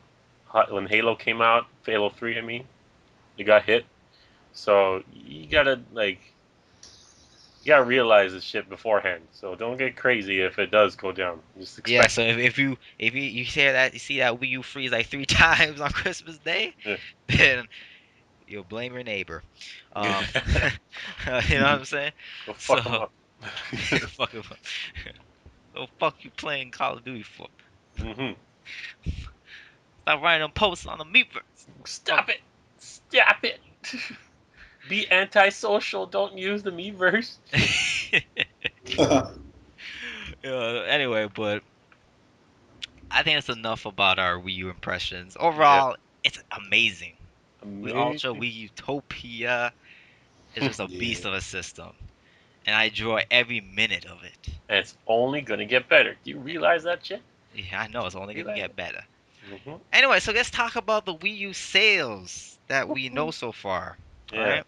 when Halo came out, Halo 3, I mean, it got hit. So you gotta realize this shit beforehand. So don't get crazy if it does go down. Just Yeah. expect So if you hear that you see that Wii U freeze like 3 times on Christmas Day, it. then you'll blame your neighbor. Yeah. Um, you know what I'm saying? Go So fuck them up. fuck him up. So fuck you playing Call of Duty for? Hmm. Stop writing them posts on the Meepers. Fuck. Stop it! Stop it! Be antisocial. Don't use the Miiverse. Anyway, but I think that's enough about our Wii U impressions. Yeah. Overall, it's amazing. Wii Ultra, Amazing. Wii Utopia is just a Yeah. beast of a system, and I enjoy every minute of it. And it's only gonna get better. Do you realize that shit? Yeah, I know it's only gonna Realize get it? better. Hmm. Anyway, so let's talk about the Wii U sales that we know so far. All Yeah. right,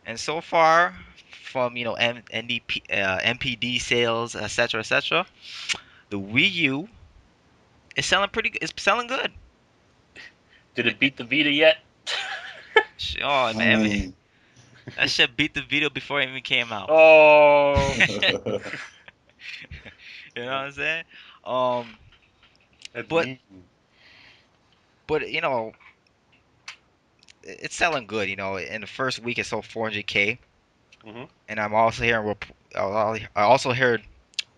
and so far from MPD sales, etc., the Wii U is selling pretty. It's selling good. Did it beat the Vita yet? Oh I man, mean, that shit beat the video before it even came out. Oh, You know what I'm saying? Um, that's but mean. it's selling good. You know, in the first week it sold 400K, Hmm. and I'm also hearing I also heard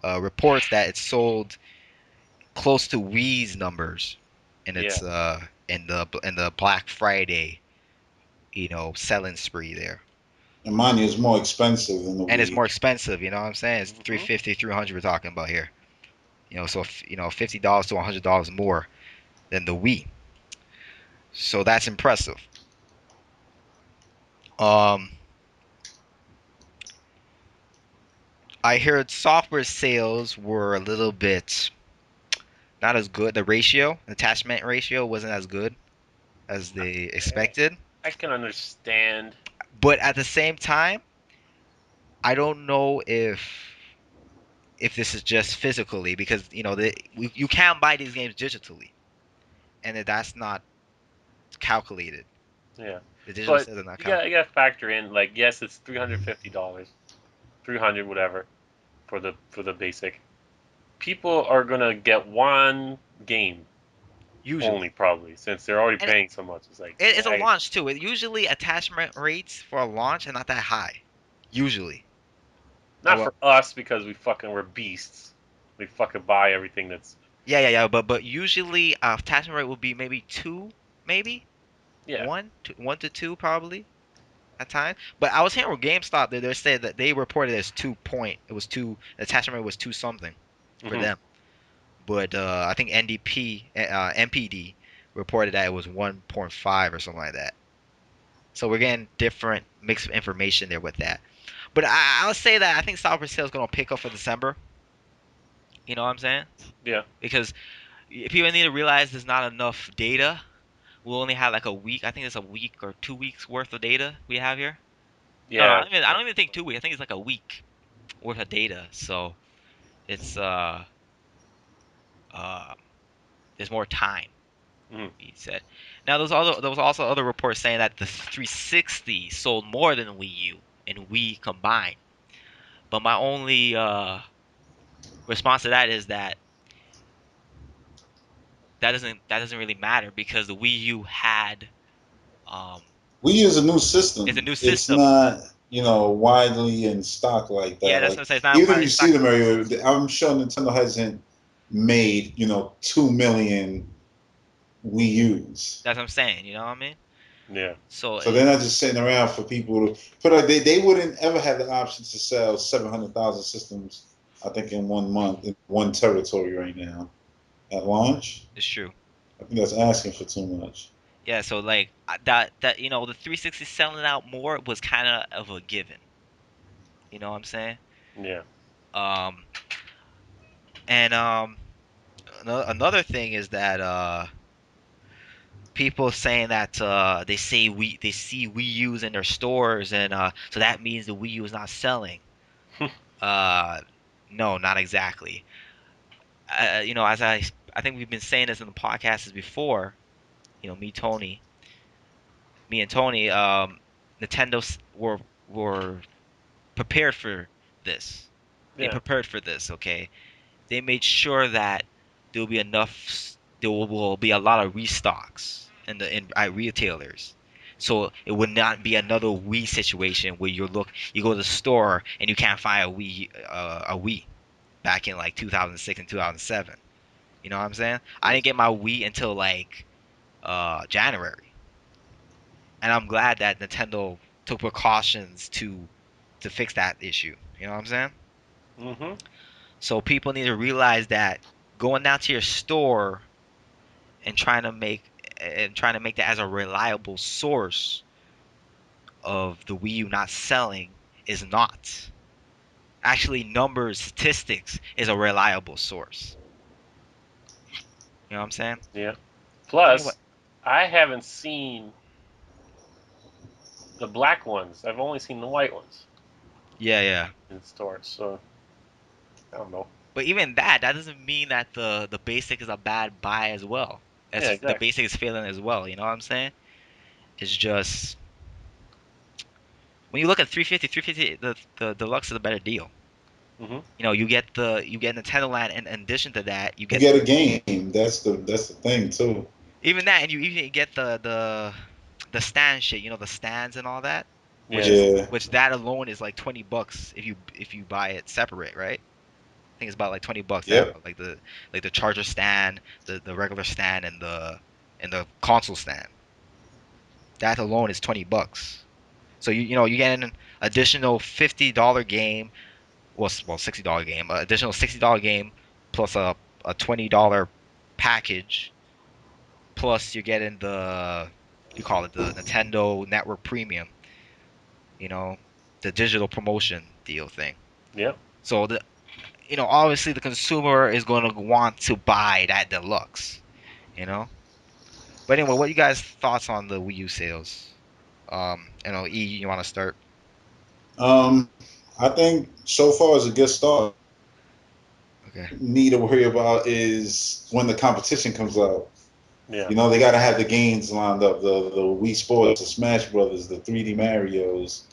reports that it sold close to Wii's numbers in Yeah. its in the Black Friday selling spree there. and mind you, it's more expensive than the And it's Wii. more expensive. You know what I'm saying? It's Hmm. 350, 300 we're talking about here. So $50 to $100 more than the Wii. So that's impressive. Um, I heard software sales were a little bit not as good. The attachment ratio wasn't as good as they expected. I can understand. But at the same time, I don't know if this is just physically because you can't buy these games digitally, and that's not calculated. Yeah, The digital but sales are not you got calculated. to factor in like yes, it's $350, 300 whatever for the basic. People are gonna get one game only Usually, probably since they're already and paying so much. It's like it's a launch too. Usually attachment rates for a launch are not that high. Usually. not Well, for us because we're beasts. We fucking buy everything that's yeah. But usually attachment rate will be maybe two, maybe yeah. one to two probably at times. But I was hearing with GameStop that they said that they reported as 2 point. It was two. Attachment rate was two something for Hmm. them. But I think MPD reported that it was 1.5 or something like that. So we're getting different mixed information there with that. But I'll say that I think software sales is gonna pick up for December. You know what I'm saying? Yeah, Because people need to realize there's not enough data. We'll only have like a week. I think it's a week or 2 weeks worth of data we have here. No, yeah, I don't even think 2 weeks. I think it's like a week worth of data. So it's uh there's more time. hmm He said. Now there was also other reports saying that the 360 sold more than Wii U and Wii combined. But my only response to that is that that doesn't really matter because the Wii U had um We use a new it's a system. new It's system. not, widely in stock like Yeah, that. that's what Like I'm saying. It's not even if widely you see stocked. the Mario, I'm sure Nintendo hasn't made 2 million Wii U's. That's what I'm saying. You know what I mean? yeah. So So they're not just sitting around for people to put like they wouldn't ever have the option to sell 700,000 systems. I think in 1 month in one territory right now at launch. it's true. I think that's asking for too much. Yeah. So like that the 360 selling out more was kind of a given. You know what I'm saying? Yeah. Um and another thing is that people saying that they see Wii U's in their stores and so that means the Wii U is not selling. Uh, no, not exactly. As I think we've been saying this in the podcasts before. Me, me and Tony, Nintendo were prepared for this. They Yeah. prepared for this. Okay, they made sure that there'll be enough. There will be a lot of restocks in at retailers. So it would not be another Wii situation where you go to the store and you can't find a Wii back in like 2006 and 2007. You know what I'm saying? I didn't get my Wii until like January, and I'm glad that Nintendo took precautions to fix that issue. You know what I'm saying? Hmm. So people need to realize that going down to your store and trying to make that as a reliable source of the Wii U not selling is not. Actually, numbers, statistics is a reliable source. You know what I'm saying? Yeah. Think about Plus, I haven't seen the black ones. I've only seen the white ones yeah. in stores. So I don't know. But even that doesn't mean that the basic is a bad buy as well. Yeah, As the exactly. basic is failing as well. You know what I'm saying? It's just when you look at 350, the deluxe is a better deal. Hmm. You get Nintendo Land, and in addition to that, you You get get a game. That's the thing too. even that, and you even get the stand shit. The stands and all that, which Yeah. is Yeah. which that alone is like $20 if you buy it separate, right? I think it's about like $20 that Yep. like the charger stand, the regular stand, and the console stand. That alone is $20. So you get an additional $50 game, well $60 game, additional $60 game plus a $20 package, plus you're getting the you call it the Nintendo Network Premium, you know, the digital promotion deal thing. Yep. So obviously the consumer is going to want to buy that deluxe, you know. But anyway, what you guys thoughts on the Wii U sales? E, you want to start? Um, I think so far is a good start. Okay. Need to worry about is when the competition comes out. Yeah. You know, they got to have the games lined up. The Wii Sports, the Smash Brothers, the 3D Mario's.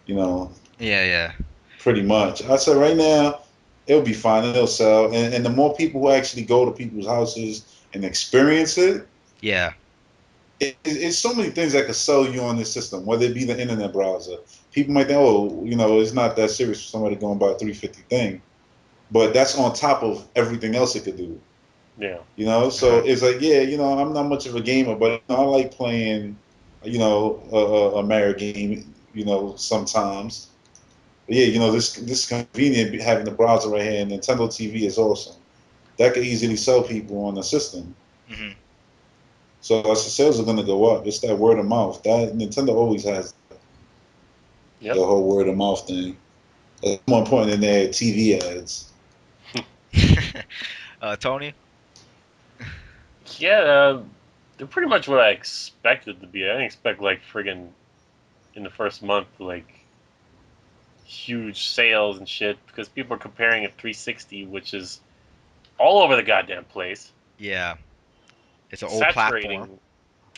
You know, Yeah, yeah, pretty much. I said right now, it'll be fine. It'll sell, and the more people who actually go to people's houses and experience it, yeah, it's so many things that could sell you on this system. Whether it be the internet browser, people might think, oh, you know, it's not that serious for somebody going buy a 350 thing, but that's on top of everything else it could do. Yeah. You know, uh-huh. so it's like, yeah, you know, I'm not much of a gamer, but you know, I like playing, you know, a Mario game, you know, sometimes. But yeah, you know, this convenient having the browser right here, and Nintendo TV is awesome. That could easily sell people on the system. Hmm. So as the sales are gonna go up, it's that word of mouth. That Nintendo always has Yep. the whole word of mouth thing. It's more important than their TV ads. Tony? Yeah, they're pretty much what I expected to be. I didn't expect like friggin' in the first month like huge sales and shit because people are comparing a 360, which is all over the goddamn place, Yeah, it's an old platform, saturating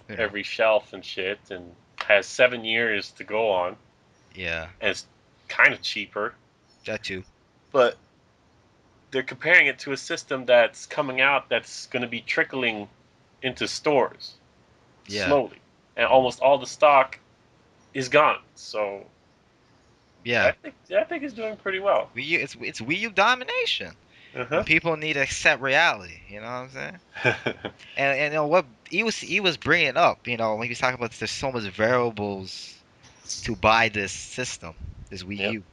you know. every shelf and shit, and has 7 years to go on, Yeah, and it's kind of cheaper. that too. But they're comparing it to a system that's coming out that's going to be trickling into stores Yeah, slowly, and almost all the stock is gone. So yeah. I think it's doing pretty well. It's Wii U domination Uh when huh. people need to accept reality. You know what I'm saying? And you know what he was bringing up. You know when he was talking about there's so much variables to buy this system, this Wii Yep. U,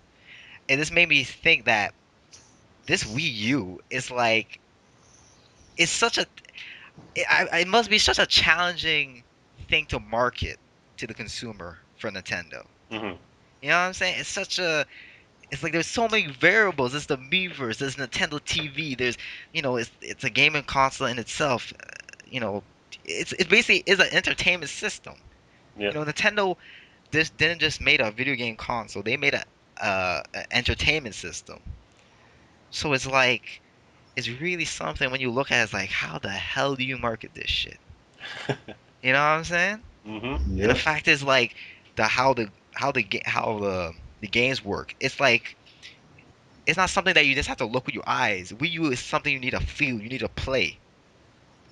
and this made me think that this Wii U is like it's such a it must be such a challenging thing to market to the consumer for Nintendo. Hmm. You know what I'm saying? It's like there's so many variables. There's the Miiverse, there's Nintendo TV, there's it's a gaming console in itself. You know, it basically is an entertainment system. Yep. Nintendo this didn't just made a video game console. They made a entertainment system. So it's like it's really something when you look at it, it's like how the hell do you market this shit? You know what I'm saying? Hmm. And the Yep. fact is like how the games work. It's like it's not something that you just have to look with your eyes. Wii U is something you need to feel, you need to play,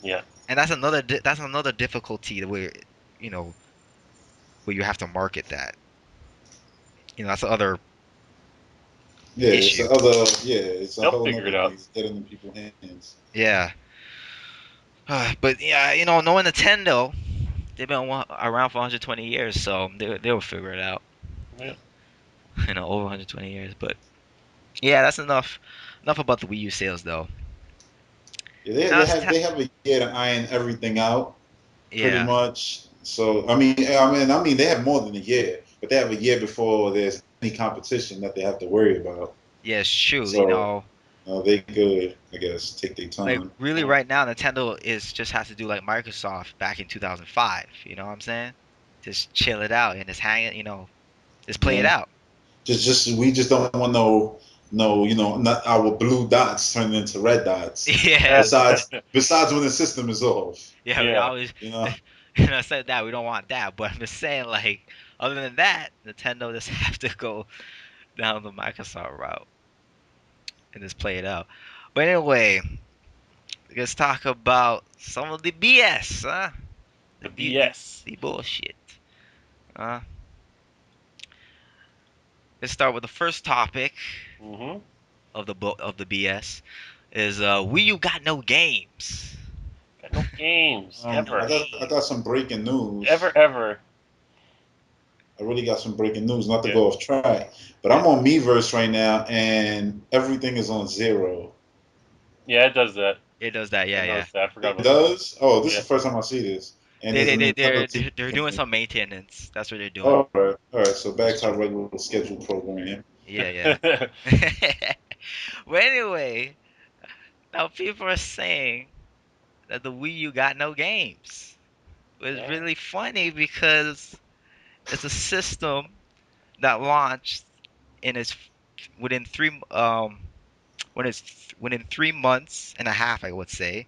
Yeah. and that's another difficulty where you know where you have to market that. That's the other Yeah, it's issue. the other. Yeah, it's a They'll whole figure nother it out. thing. Get in people's hands. Yeah, but yeah, knowing Nintendo, they've been around for 120 years, so they'll figure it out. Yeah. Over 120 years, but yeah, that's enough about the Wii U sales though. Yeah, they, Now they it's have time. they have a year to iron everything out, pretty Yeah, much. So I mean, they have more than a year, but they have a year before there's any competition that they have to worry about. yeah, it's true. So they could, I guess, take their Like time. really right now Nintendo is just has to do like Microsoft back in 2005, you know what I'm saying? Just chill it out and just hang it, just play it Yeah, out. just we just don't want no, not our blue dots turning into red dots. Yeah. Besides when the system is off, Yeah, we Yeah. always you know. said that we don't want that, but I'm just saying like other than that, Nintendo just have to go down the Microsoft route and just play it out. But anyway, let's talk about some of the BS, huh? The The B the, BS. the bullshit. Uh, let's start with the first topic Hmm. of the BS is Wii U got no games. Got no games No I ever, got some breaking news. ever. I really got some breaking news. Not to Yeah. go off track, but Yeah, I'm on Miiverse right now, and everything is on zero. Yeah, it does that. it does that. I Yeah, yeah. noticed that. I forgot It about that. does. Oh, this is Yeah. the first time I see this, and They there's they a they Nintendo they're TV. they're doing some maintenance. That's what they're doing. All right, all right. So back That's to our true. regular scheduled program. Yeah, yeah. But anyway, now people are saying that the Wii U got no games. was Yeah. really funny because it's a system that launched in its within within 3 months and a half, I would say.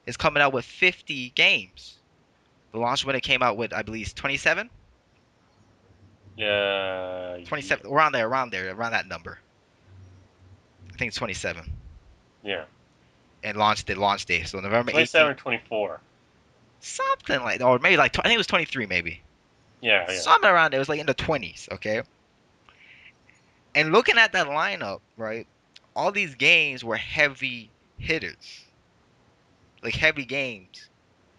It's coming out with 50 games. The launch when it came out with, I believe, 27, Yeah. 27, around that number. I think it's 27. Yeah. And the launch day, so November 27 18th, or 24. something like, or maybe like I think it was 23, maybe Yeah, yeah. something around there. It was like in the 20s, okay. And looking at that lineup, right, all these games were heavy hitters, like heavy games.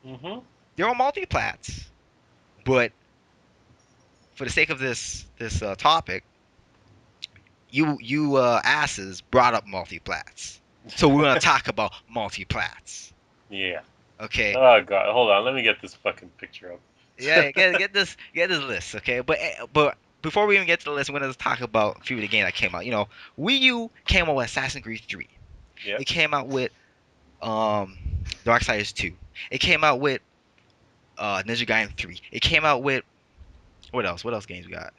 Mm-hmm. They're all multi-plats, but for the sake of this topic, you asses brought up multi-plats, so we're gonna talk about multi-plats, Yeah. okay? Oh god, hold on. Let me get this fucking picture up. Yeah, get this list, okay? But before we even get to the list, we're gonna talk about a few of the games that came out. Wii U came out with Assassin's Creed 3. Yep. It came out with um Darksiders 2. It came out with Ninja Gaiden 3. It came out with what else? What else games we got?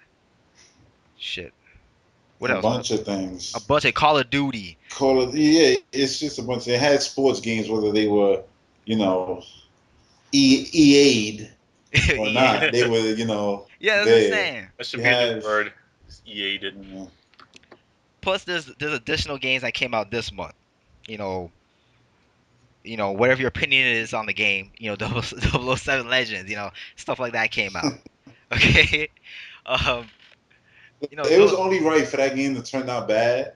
Shit. What A else? bunch of A things. bunch of Call of Duty. Call it, yeah, it's just a bunch. They had sports games, whether they were, you know, EA'd or Yeah. not. They were, Yeah, that's what I'm there. saying. That should You be a new have, word. EA did. Plus there's additional games that came out this month. You know, whatever your opinion is on the game, 007 Legends, stuff like that came out. Okay? Um, it was only right for that game to turn out bad.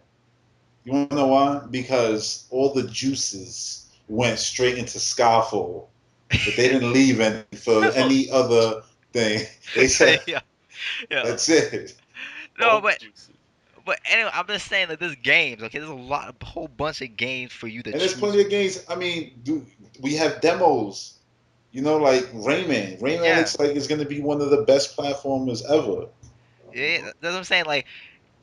You want to know why? Because all the juices went straight into Skyfall, but they didn't leave any for any other thing. They said, yeah, yeah. that's it. No, All the but juices. but anyway, I'm just saying that there's games, okay? There's a whole bunch of games for you to And there's choose plenty of from. games. I mean, we have demos. Like Rayman. Rayman Yeah, looks like it's going to be one of the best platformers ever. yeah, that's what I'm saying. Like,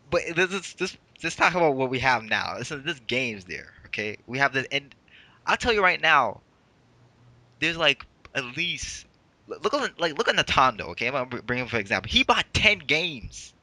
but let's talk about what we have now. Listen, there's games there, okay? We have this, and I'll tell you right now, there's like at least look at Nintendo, okay? I'm gonna bring him for example. He bought 10 games.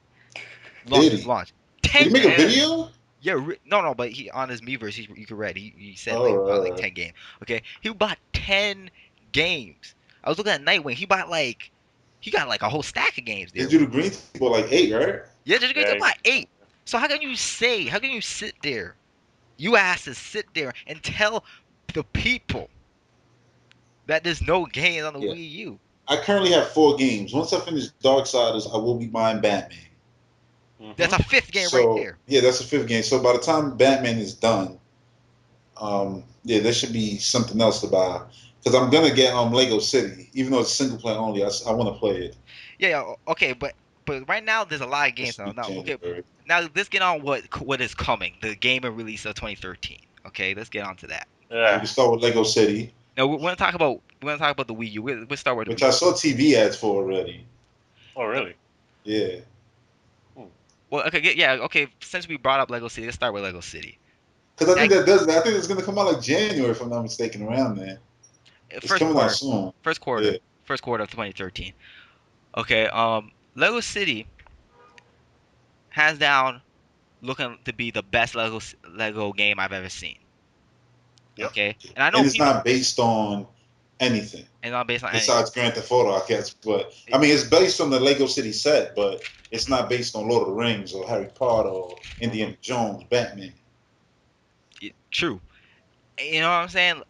Did His he? launch. Did 10 he make a games. video? Yeah, no, but he on his Miiverse, you could read. He said Oh, like about like right. 10 games. Okay, he bought 10 games. I was looking at Nightwing. He got like a whole stack of games there. Digital Green for like 8, right? Yeah, did you get Yeah. to buy 8? So how can you say? How can you sit there? You asses sit there and tell the people that there's no games on the Yeah. Wii U. I currently have 4 games. Once I finish Darksiders, I will be buying Batman. That's Mm-hmm. a fifth game right So there. yeah, that's the 5th game. So by the time Batman is done, yeah, there should be something else to buy. Because I'm gonna get Lego City, even though it's single player only. I want to play it. Yeah, okay, but right now there's a lot of That games should now. be Now, okay, January. now let's get on what is coming. The game and release of 2013. Okay, let's get on to that. We Yeah. can start with Lego City, Now we're gonna talk about the Wii U. We'll start with the which Wii I U. saw TV ads for already. Oh, No, really? Yeah, Hmm. well, okay, yeah, okay. Since we brought up Lego City, let's start with Lego City. because I think That that does. I think it's gonna come out like January, if I'm not mistaken. Around there, it's first coming out quarter, soon. first Yeah, quarter, first quarter of 2013. Okay, Lego City hands down looking to be the best Lego game I've ever seen. Yep. Okay, and I know and it's people, not based on anything and not based on any. besides Grand Theft Auto, I guess. But I mean, it's based on the Lego City set, but it's not based on Lord of the Rings or Harry Potter or Mm-hmm. Indiana Jones, Batman. True. You know what I'm saying?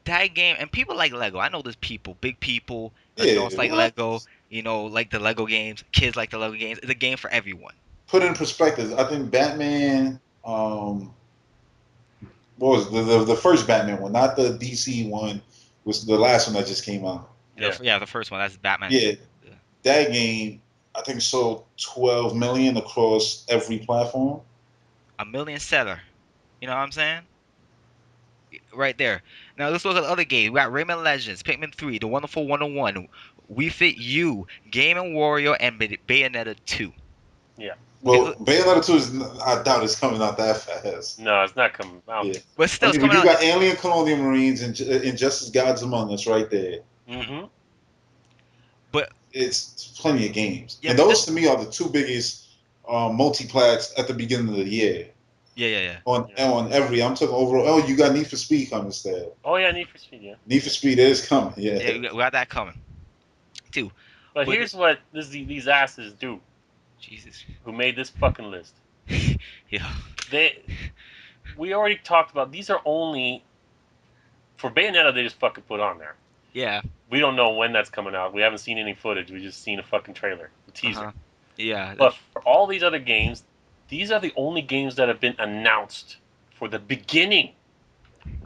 That game, and people like Lego. I know there's people, big people, Yeah, adults like what? Lego. Like the Lego games. Kids like the Lego games. It's a game for everyone. Put in perspective, I think Batman. What was the first Batman one, not the DC one? Was the last one that just came out? Yeah. Yeah, the first one. That's Batman. Yeah, that game I think sold 12 million across every platform. A million seller. You know what I'm saying? Right there. Now let's look at the other games. We got Rayman Legends, Pikmin 3, The Wonderful 101, We Fit You, Game and Wario, and Bayonetta 2. Yeah. Okay, Well, Bayonetta 2 is, I doubt it's coming out that fast. No, it's not coming. I don't Yeah. think so. but I still, it's mean, we coming do out. got Alien Colonial Marines and Injustice Gods Among Us right there. Mm-hmm. But it's plenty of games, yeah, and but those this. to me are the two biggest multi-plats at the beginning of the year. Yeah. Yeah. On every, I'm talking overall. Oh, you got Need for Speed coming still. Oh yeah, Need for Speed. Yeah. Need for Speed is coming. Yeah. Yeah, we got that coming too. But But here's what these asses do. Jesus. Who made this fucking list? Yeah. We already talked about these are only for Bayonetta. They just fucking put on there. Yeah. We don't know when that's coming out. We haven't seen any footage. We just seen a fucking trailer, a Uh teaser. huh. Yeah. But for all these other games, these are the only games that have been announced for the beginning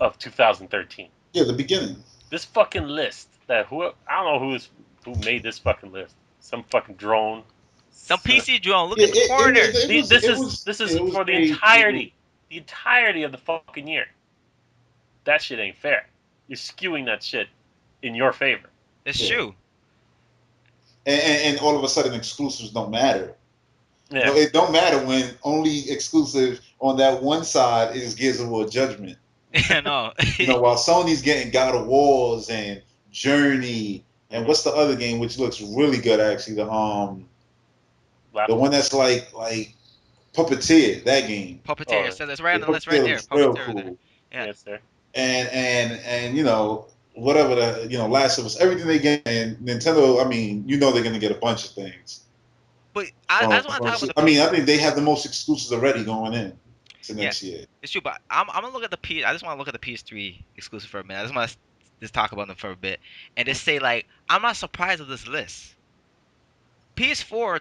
of 2013. Yeah, the beginning. This fucking list that I don't know who made this fucking list. Some fucking drone. Some PC drone. Look Yeah, at the corner. This is it was for the made to. entirety of the fucking year. That shit ain't fair. You're skewing that shit in your favor. It's Yeah. true. And all of a sudden exclusives don't matter. Yeah. No, it don't matter when only exclusive on that one side is Gears of War Judgment. Yeah, no. While Sony's getting God of Wars and Journey and Mhm. what's the other game which looks really good actually, the one that's like Puppeteer, that game. Puppeteer. So that's right Yeah, on the list right Puppeteer there. looks real Puppeteer there. cool. Yeah. Yes, sir. And whatever Last of Us, everything they get, and Nintendo, I mean, they're gonna get a bunch of things. But I just want to talk about the I mean, I PC. think they have the most exclusives already going in to Yeah, next year. it's true. But I'm gonna look at the P. I just want to look at the PS3 exclusive for a minute. I just want to just talk about them for a bit and just say like I'm not surprised with this list. PS4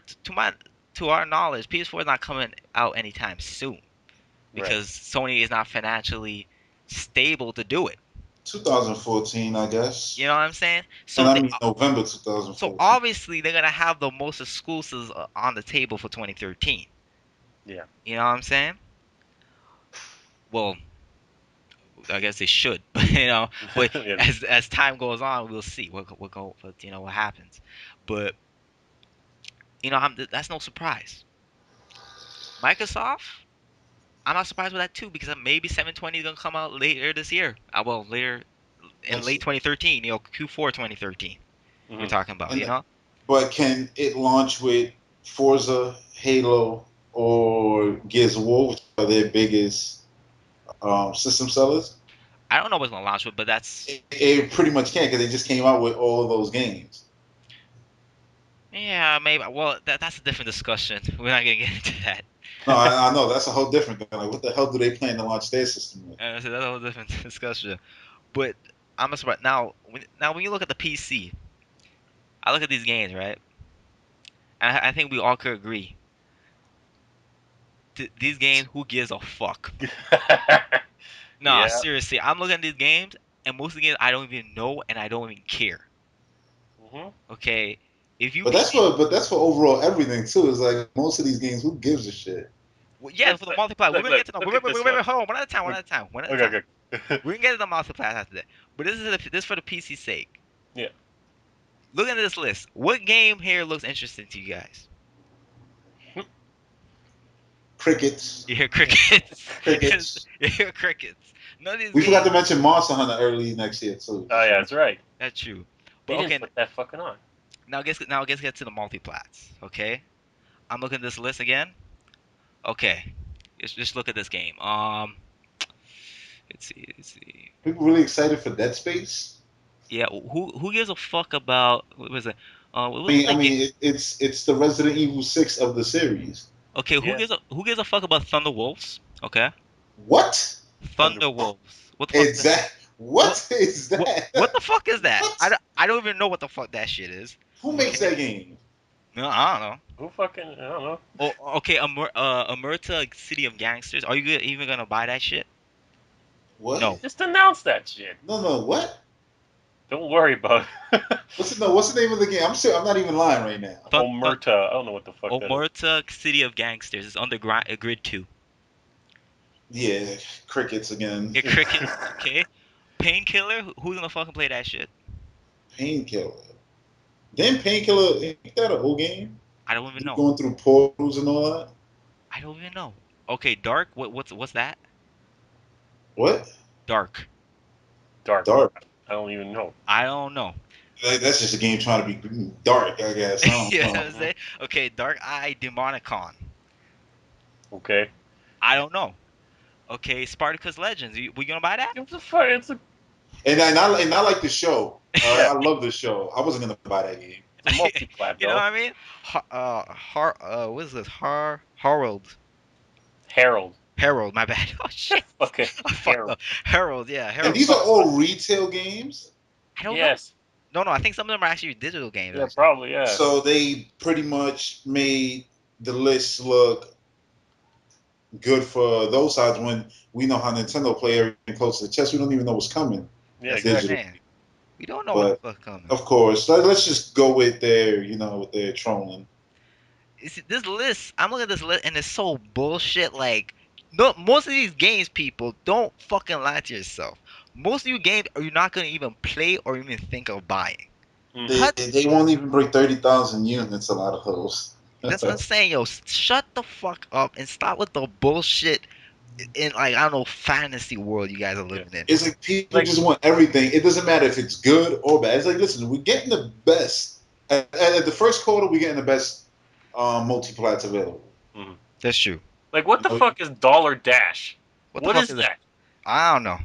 to our knowledge, PS4 is not coming out anytime soon Right. because Sony is not financially stable to do it. 2014, I guess, You know what I'm saying? and So I they, mean November so 2014. obviously they're gonna have the most exclusives on the table for 2013. Yeah. You know what I'm saying? Well, I guess they should, but but Yeah. as time goes on, we'll see what happens. But that's no surprise. Microsoft, I'm not surprised with that too because maybe 720 is gonna come out later this year. Well, later in Next late year. 2013, Q4 2013. We're Mhm. talking about, And but can it launch with Forza, Halo, or Gears of War, which are their biggest system sellers? I don't know what's gonna launch with, but that's It pretty much can because they just came out with all of those games. yeah, maybe. Well, that's a different discussion. We're not gonna get into that. No, I know that's a whole different thing. Like, what the hell do they plan to launch their system with? So that's a whole different discussion. But I'm not surprised. Now when you look at the PC, I look at these games, right? And I think we all could agree. These games, who gives a fuck? Nah, Yeah. seriously, I'm looking at these games, and most of the games I don't even know, and I don't even care. Mhm. Okay, if you But make me, that's for overall everything too. It's like most of these games, who gives a shit? well, yeah, for the multiplayer, we're gonna get to know. Look at this one. Hold on, one at a time, one Look, at a time, one at a time. okay, okay. We can get to the multiplayer after that. But this is for the PC sake. Yeah. Looking at this list, what game here looks interesting to you guys? Crickets, You hear crickets. crickets. You hear crickets. None of these We forgot games. to mention Monster Hunter early next year too. Oh yeah, that's right. That's true. They But didn't okay, put that fucking on. let's get to the multiplats. Okay, I'm looking at this list again. Okay, just look at this game. Let's see. People really excited for Dead Space. Yeah, who gives a fuck about what was it? What was I that game? mean, it's the Resident Evil 6 of the series. Okay, Yeah. who gives a fuck about Thunder Wolves? Okay, What? Thunder Wolves. What the fuck is that? Exact. What What is what that? the fuck is that? What? I don't even know what the fuck that shit is. Who makes Okay, that game? no, I don't know. Who fucking I don't know. Oh, okay, Amerta City of Gangsters. Are you even gonna buy that shit? What? No. Just announce that shit. No. What? Don't worry about it. What's the name of the game? I'm not even lying right now. Omerta. I don't know what the fuck that is. Omerta City of Gangsters. It's under Grid 2. Yeah, crickets again. Yeah, crickets. Okay. Painkiller. Who's gonna fucking play that shit? Painkiller. Then Painkiller, ain't that an old game? I don't even You know. going through portals and all that? I don't even know. Okay, Dark. What's that? What? Dark. Dark. Dark. I don't even know. I don't know. Like, that's just a game trying to be dark, I guess. I don't You know what know. I'm saying? Okay, Dark Eye Demonicon. Okay. I don't know. Okay, Spartacus Legends. We gonna buy that? It's a fuck. It's a And I like the show. All right, yeah. I love the show. I wasn't gonna buy that game. It's a multi-plat You know what though. I mean? What is this? Harold. Harold. Harold, my bad. Oh shit. Okay. I fucked Harold. up. Harold, yeah, And Harold. these are all retail games, I don't know. Yes. No, I think some of them are actually digital games Yeah. actually. Probably. Yeah. so they pretty much made the list look good for those sides when we know how Nintendo play everything close to the chest. We don't even know what's coming Yeah. That's what I'm Exactly. digital. saying. We don't know what the But fuck coming. of course, let's just go with their, with their trolling. This list, I'm looking at this list and it's so bullshit. Like, no, most of these games, people, don't fucking lie to yourself. Most of you games are you not gonna even play or even think of buying. Mm-hmm. How They won't even break 30,000 units. A lot of those. That's what I'm saying, yo. Shut the fuck up and stop with the bullshit in like I don't know fantasy world you guys are Yeah. living in. It's like people Like just want everything. It doesn't matter if it's good or bad. It's like, listen, we're getting the best. At the first quarter, we're getting the best multi-plats available. mhm. That's true. Like what You the know, fuck is Dollar Dash? What the What fuck is is it? that? I don't know.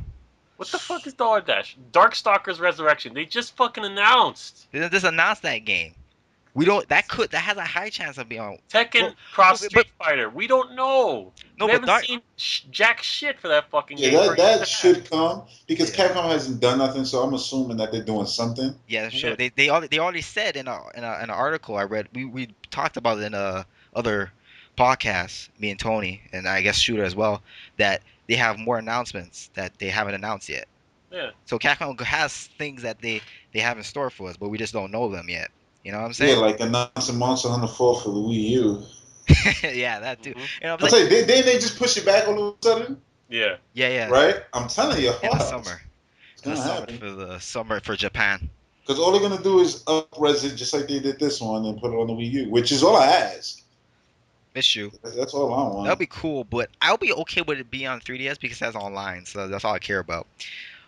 What the fuck is Dollar Dash? Darkstalkers Resurrection. They just fucking announced. They just announced that game. We don't. That has a high chance of being on. Tekken Well, Cross but Street Fighter. We don't know. no, We but haven't Dark. seen jack shit for that fucking yeah, game for that a year and that a half. should come because Yeah, Capcom hasn't done nothing. So I'm assuming that they're doing something. yeah, that's true. Yeah. They already said in an article I read. We talked about it in a other podcast, me and Tony, and I guess Shooter as well, that they have more announcements that they haven't announced yet. Yeah. So Capcom has things that they have in store for us, but we just don't know them yet. You know what I'm Yeah, saying? like announcing Monster Hunter 4 for the Wii U. Yeah, that too. hmm And I'm I'll like, tell you, didn't they just push it back all of a sudden? Yeah. yeah, yeah, Right? I'm telling you, in the what? summer, It's gonna happen. for the summer for Japan. Because all they're gonna do is up-res it just like they did this one and put it on the Wii U, which is all I ask. It's true. That's all I That'll want. be cool, but I'll be okay with it being on 3DS because that's online, so that's all I care about.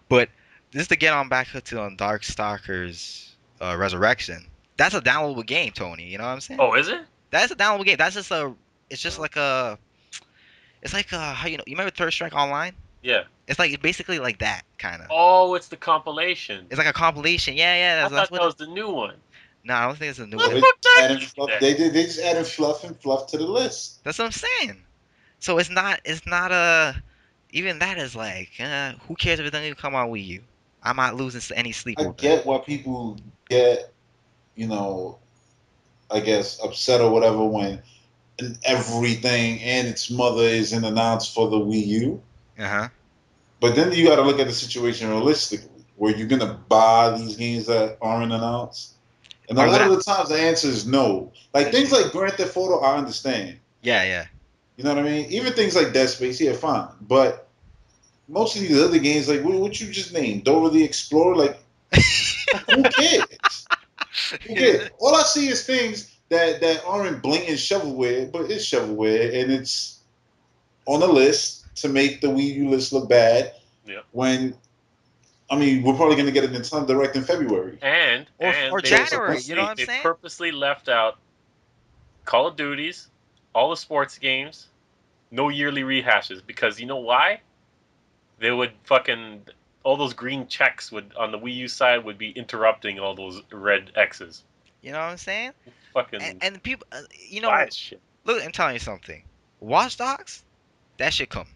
But just to get on back to Darkstalkers Resurrection, that's a downloadable game, Tony. You know what I'm saying? Oh, is it? That's a downloadable game. It's just like how you remember Third Strike Online? Yeah. It's basically like that kind of. Oh, it's the compilation. It's like a compilation. Yeah, yeah. I That's thought what that it. was the new one. No, I don't think it's a new What Yeah, the one. they fuck just that adding game fluff. then? They just adding fluff and fluff to the list. That's what I'm saying. So it's not a even that is like who cares if it doesn't even come on Wii U? I'm not losing any sleep I over it. get why people get, you know, I guess upset or whatever when everything and its mother isn't announced for the Wii U. Uh-huh. But then you got to look at the situation realistically. Were you gonna buy these games that aren't announced? And a Are lot that? of the times the answer is no. Like things like Grand Theft Auto, I understand. Yeah, Yeah. yeah. You know what I mean? Even things like Dead Space, yeah, fine. But most of these other games, like what you just named, Dora the Explorer, like who cares? Who cares? All I see is things that aren't blatant shovelware, but it's shovelware, and it's on the list to make the Wii U list look bad. Yep. When I mean, we're probably gonna get a Nintendo Direct in February. Or And So, they January, you know what purposely I'm they saying? purposely left out Call of Duties, all the sports games, no yearly rehashes because you know why? They would fucking all those green checks would on the Wii U side would be interrupting all those red X's. You know what I'm saying? Fucking And people, bias shit. look, I'm telling you something. Watch Dogs, that should come.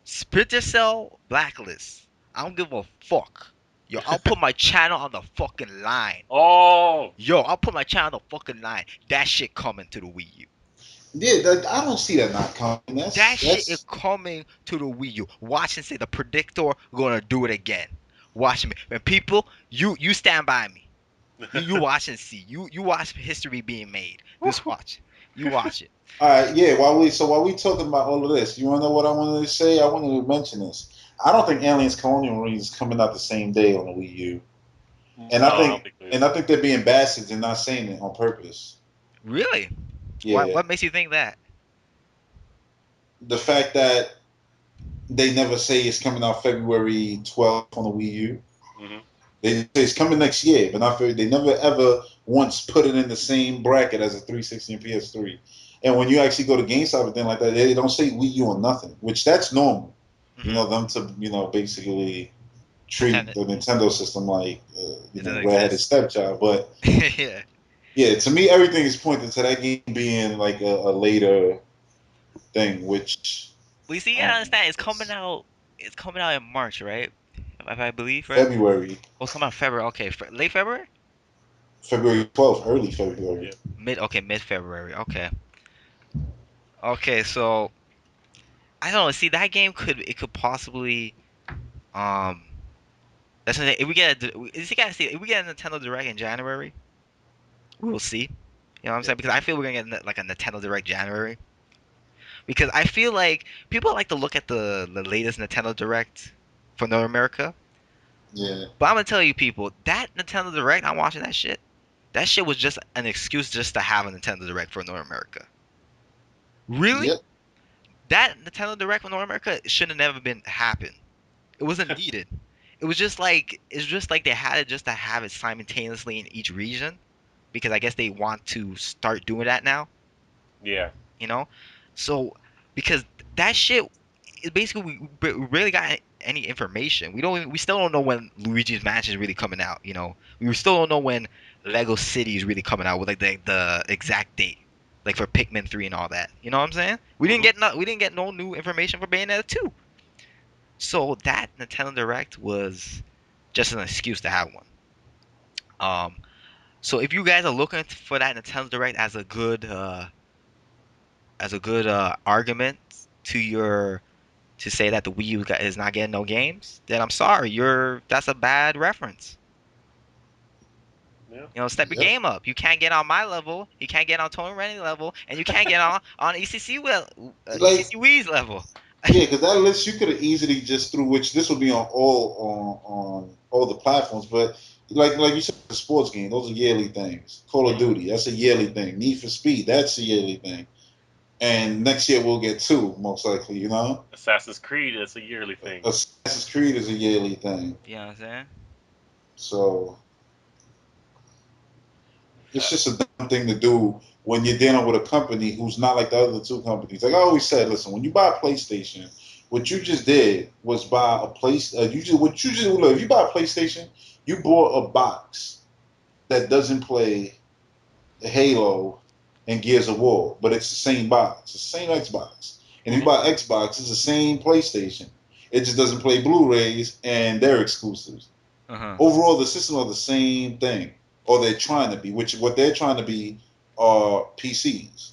Splinter Cell Blacklist. I don't give a fuck. Yo, I'll put my channel on the fucking line. Oh, Yo, I'll put my channel on the fucking line. That shit coming to the Wii U. Yeah, I don't see that not coming. That shit is That's coming to the Wii U. Watch and say the Predictor gonna do it again. Watch me. And people, you stand by me. You watch and see. You watch history being made. Just watch. You watch it. all right. Yeah, while we talking about all of this, you want to know what I wanted to say? I wanted to mention this. I don't think Aliens Colonial Marine is coming out the same day on the Wii U, and no, I I don't think think and I think they're being bastards and not saying it on purpose. Really? Yeah, What makes you think that? the fact that they never say it's coming out February 12th on the Wii U. hmm They say it's coming next year, but not for, they never ever once put it in the same bracket as a 360 and PS3. And when you actually go to GameStop and things like that, they don't say Wii U or nothing, which that's normal. You know, them to, basically treat Intended. the Nintendo system like, It doesn't redheaded exist. stepchild. But Yeah. yeah, to me, everything is pointing to that game being like a later thing, which Well, you see, you I gotta don't know. understand, it's coming It's out. It's coming out in March, right? If I believe, right? February, Oh, it's coming out February. Okay, late February. February 12th, early February. Yeah. Okay, mid February. Okay. Okay, so I don't know. See, that game could possibly um. That's the thing. If we get you gotta see if we get a Nintendo Direct in January, we'll see. You know what I'm Yeah. saying? Because I feel we're gonna get like a Nintendo Direct January. Because I feel like people like to look at the latest Nintendo Direct for North America. Yeah. But I'm gonna tell you people, that Nintendo Direct, I'm watching that shit. That shit was just an excuse just to have a Nintendo Direct for North America. Really? Yep. That Nintendo Direct for North America should have never been happened. It wasn't needed. It's just like they had it just to have it simultaneously in each region because I guess they want to start doing that now, Yeah. you know? So because that shit is basically we really got any information. We still don't know when Luigi's Mansion is really coming out, you know. We still don't know when Lego City is really coming out with like the exact date. Like for Pikmin 3 and all that. You know what I'm saying? Hmm. We didn't get no new information for Bayonetta 2. So that Nintendo Direct was just an excuse to have one. Um, so if you guys are looking for that Nintendo Direct as a good argument to your to say that the Wii U is not getting no games, then I'm sorry, that's a bad reference. Yeah. You know, step your Yep. game up. You can't get on my level, you can't get on Tony Rennie level, and you can't get on ECC Like, ECC Wii's level. yeah, because that list you could have easily just threw, which this will be on all the platforms, but like you said, the sports game, those are yearly things. Call of Hmm. Duty, that's a yearly thing. Need for Speed, that's a yearly thing. And next year we'll get two, most likely, Assassin's Creed is a yearly thing. Assassin's Creed is a yearly thing. You know what I'm saying? So it's Uh, just a dumb thing to do when you're dealing with a company who's not like the other two companies. Like I always said, listen, when you buy a PlayStation, what you just did was buy a place. What you just look. If you buy a PlayStation, you bought a box that doesn't play Halo and Gears of War, but it's the same box, it's the same Xbox. And if you hmm. buy Xbox, it's the same PlayStation. It just doesn't play Blu-rays and they're exclusives. Uh-huh. Overall, the system are the same thing, or they're trying to be. Which what they're trying to be are PCs.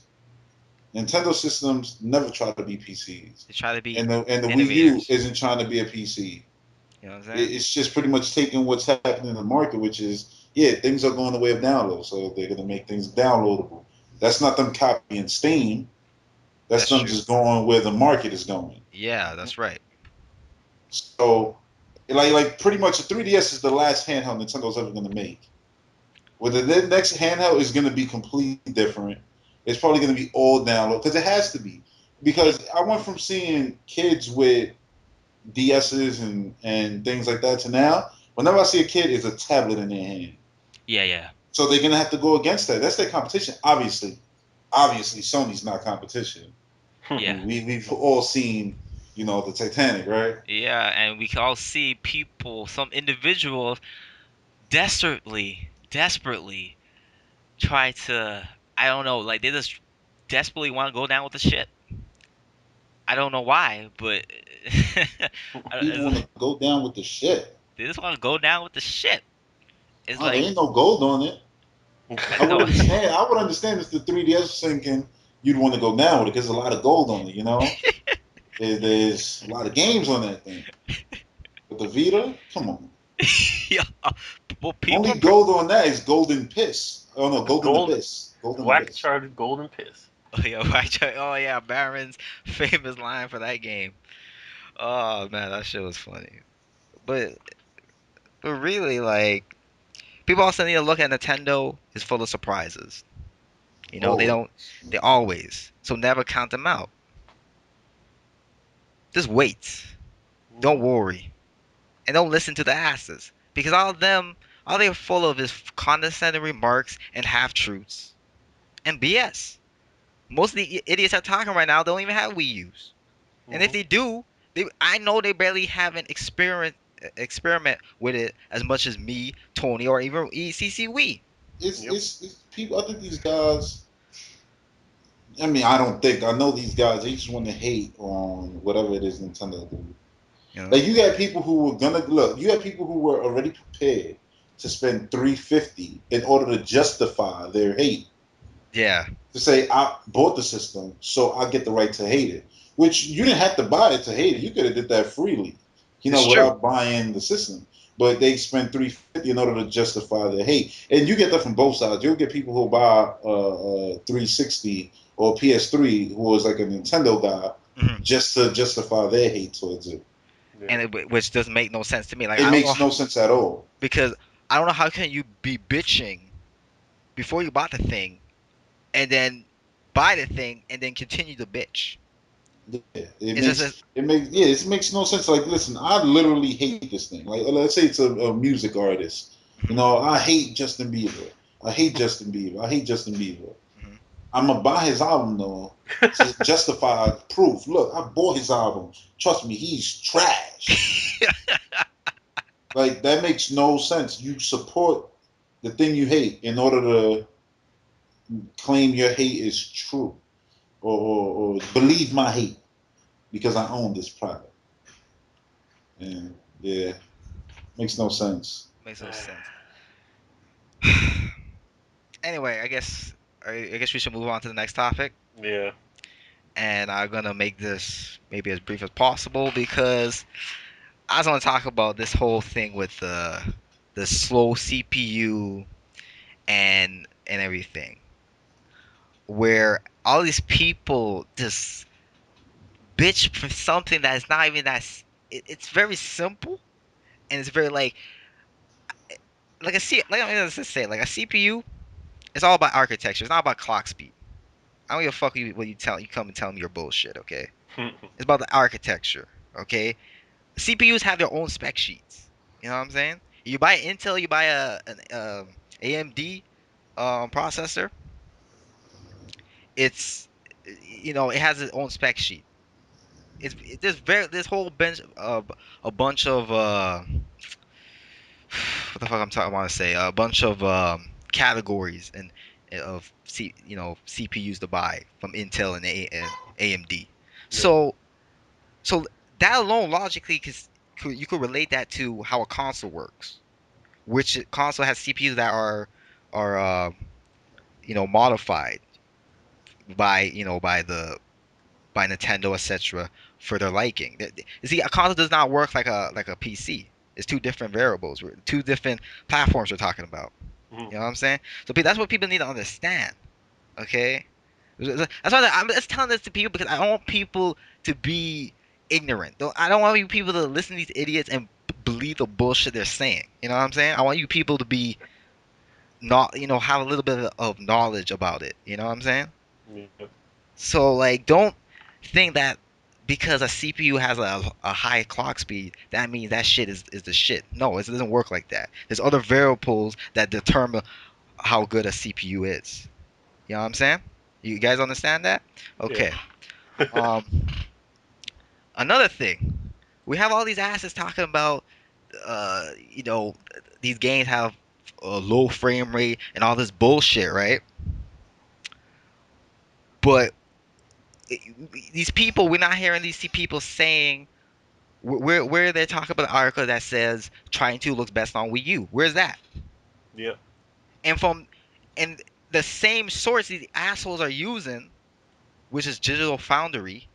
Nintendo systems never try to be PCs, They try to be and the Wii U innovators. isn't trying to be a PC. You know what I'm saying? It's just pretty much taking what's happening in the market, which is things are going the way of download, so they're going to make things downloadable. That's not them copying Steam. That's That's them true. just going where the market is going. Yeah, that's right. So, like pretty much the 3DS is the last handheld Nintendo's ever going to make. Well, the next handheld is going to be completely different. It's probably going to be all download because it has to be. Because I went from seeing kids with DSs and things like that to now, whenever I see a kid, it's a tablet in their hand. Yeah, yeah. So they're going to have to go against that. That's their competition. Obviously, Sony's not competition. Yeah. We've all seen, the Titanic, right? Yeah, and we can all see some individuals desperately try to, I don't know, like they just desperately want to go down with the ship. I don't know why, but People want to go down with the shit. they just want to go down with the ship. It's Oh, there like, ain't no gold on it. I would no, understand. I would understand if the 3DS was thinking you'd want to go down with it because there's a lot of gold on it. There's a lot of games on that thing. But the Vita, come on. yeah, well, people, Only gold on that is Golden Piss. Oh no, Golden Gold, Abyss. Golden Black Abyss. Charted Golden Piss. oh yeah, oh yeah, Baron's famous line for that game. Oh man, that shit was funny. But but really, like people also need to look at Nintendo is full of surprises. You know, Always. they always. So never count them out. Just wait. Hmm. Don't worry. And don't listen to the asses. because all they're full of is condescending remarks and half truths and BS. Most of the idiots are talking right now don't even have Wii U's, and if Hmm. they do, I know they barely haven't experiment with it as much as me, Tony, or even ECC Wii. Yep. It's people. I think these guys. I mean, I don't think I know these guys. They just want to hate on whatever it is Nintendo do. You know? Like you got people who were gonna look. You had people who were already prepared to spend $350 in order to justify their hate. Yeah, To say I bought the system, so I get the right to hate it. Which you didn't have to buy it to hate it. You could have did that freely, it's true. without buying the system. But they spend $350 in order to justify their hate, and you get that from both sides. You'll get people who buy 360 or PS3 who is like a Nintendo guy Hmm. just to justify their hate towards it. Yeah. And which doesn't make no sense to me. Like It I don't know makes no sense at all. because I don't know how can you be bitching before you bought the thing and then buy the thing and then continue to bitch. Yeah, It's just a, it makes no sense. Like, listen, I literally hate this thing. Like, let's say it's a music artist. You mhm, know, I hate Justin Bieber. I hate Justin Bieber. I hate Justin Bieber. mhm. I'm gonna buy his album though to justify proof. Look, I bought his album. Trust me, he's trash. Like that makes no sense. You support the thing you hate in order to claim your hate is true, or believe my hate because I own this product. And yeah, makes no sense. Makes no sense. Anyway, I guess we should move on to the next topic, Yeah. and I'm gonna make this maybe as brief as possible because I just want to talk about this whole thing with the slow CPU and everything, where all these people just bitch for something that is not even it's very simple and it's very like a C like I'm gonna just say like a CPU. It's all about architecture. It's not about clock speed. I don't give a fuck what you come and tell me your bullshit. Okay, it's about the architecture. Okay, CPUs have their own spec sheets. You know what I'm saying? You buy Intel, you buy an AMD processor. It's it has its own spec sheet. This whole bench a bunch of what the fuck I want to say a bunch of categories and of CPUs to buy from Intel and AMD. Yeah. So that alone logically you could relate that to how a console works, which console has CPUs that are modified by by Nintendo, etc., for their liking. You see, a console does not work like a PC. It's two different variables, two different platforms we're talking about. Mhm. You know what I'm saying? So that's what people need to understand. Okay, that's why I'm just telling this to people because I don't want people to be ignorant. I don't want you people to listen to these idiots and believe the bullshit they're saying. You know what I'm saying? I want you people to be not have a little bit of knowledge about it. You know what I'm saying? Yeah. So like, don't think that because a CPU has a high clock speed, that means that shit is the shit. No, it doesn't work like that. There's other variables that determine how good a CPU is. You know what I'm saying? You guys understand that? Yeah. Okay. Um, Another thing, we have all these asses talking about, you know, these games have a low frame rate and all this bullshit, right? But these people, we're not hearing these people saying where they're talking about the article that says trying to looks best on Wii U. Where's that? Yeah. And from and the same source these assholes are using, which is Digital Foundry,